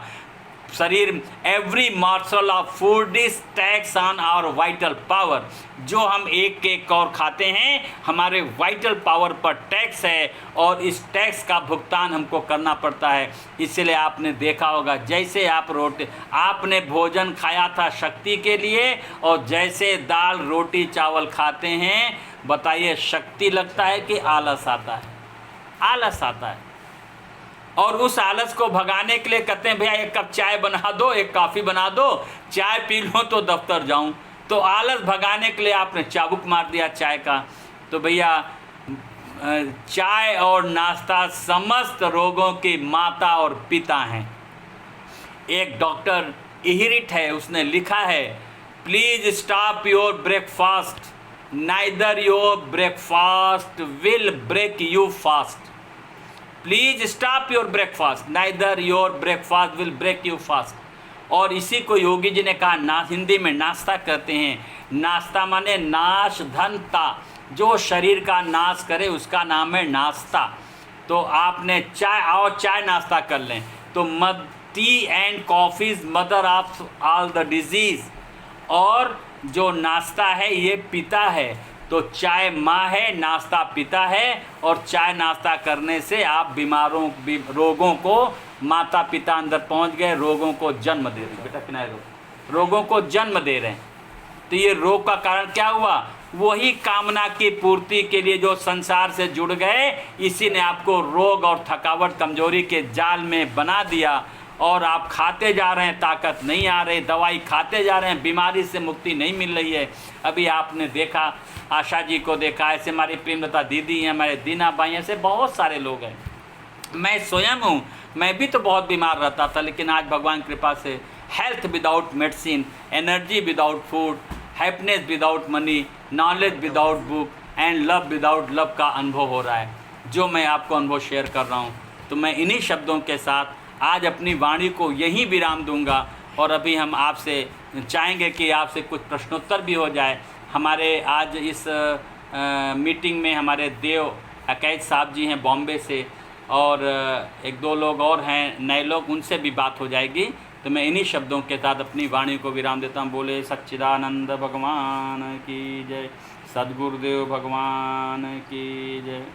शरीर, every morsel of food is tax on our vital power. जो हम एक केक और खाते हैं, हमारे वाइटल पावर पर टैक्स है, और इस टैक्स का भुगतान हमको करना पड़ता है। इसलिए आपने देखा होगा, जैसे आपने भोजन खाया था शक्ति के लिए, और जैसे दाल रोटी चावल खाते हैं, बताइए शक्ति लगता है कि आलस आता है? आलस आता है। और उस आलस को भगाने के लिए कहते हैं भैया एक कप चाय बना दो, एक कॉफ़ी बना दो, चाय पी लो तो दफ्तर जाऊं। तो आलस भगाने के लिए आपने चाबुक मार दिया चाय का। तो भैया चाय और नाश्ता समस्त रोगों की माता और पिता हैं। एक डॉक्टर इहिरिट है, उसने लिखा है, please stop your breakfast, neither your breakfast will break you fast. Please stop your breakfast, neither your breakfast will break you fast. और इसी को योगी जी ने कहा, हिंदी में नाश्ता कहते हैं। नाश्ता माने नाश धनता, जो शरीर का नाश करे उसका नाम है नाश्ता। तो आपने चाय, आओ चाय नाश्ता कर लें। तो T and coffee is mother of all the disease. और जो नाश्ता है ये पिता है। तो चाय माँ है, नाश्ता पिता है। और चाय नाश्ता करने से आप रोगों को, माता पिता अंदर पहुँच गए, रोगों को जन्म दे रहे हैं। बेटा किनारे रो, रोगों को जन्म दे रहे हैं। तो ये रोग का कारण क्या हुआ? वही कामना की पूर्ति के लिए जो संसार से जुड़ गए, इसी ने आपको रोग और थकावट कमजोरी के जाल में बना दिया। और आप खाते जा रहे हैं, ताकत नहीं आ रही, दवाई खाते जा रहे हैं, बीमारी से मुक्ति नहीं मिल रही है। अभी आपने देखा, आशा जी को देखा, ऐसे हमारी प्रेमलता दीदी हैं, हमारे दीना भाई, ऐसे बहुत सारे लोग हैं। मैं स्वयं हूँ, मैं भी तो बहुत बीमार रहता था, लेकिन आज भगवान कृपा से health without medicine, energy without food, happiness without money, knowledge without book and love without love का अनुभव हो रहा है, जो मैं आपको अनुभव शेयर कर रहा हूँ। तो मैं इन्हीं शब्दों के साथ आज अपनी वाणी को यहीं विराम दूंगा। और अभी हम आपसे चाहेंगे कि आपसे कुछ प्रश्नोत्तर भी हो जाए। हमारे आज इस मीटिंग में हमारे देव अकैद साहब जी हैं बॉम्बे से, और एक दो लोग और हैं नए लोग, उनसे भी बात हो जाएगी। तो मैं इन्हीं शब्दों के साथ अपनी वाणी को विराम देता हूँ। बोले सच्चिदानंद भगवान की जय, सद्गुरुदेव भगवान की जय।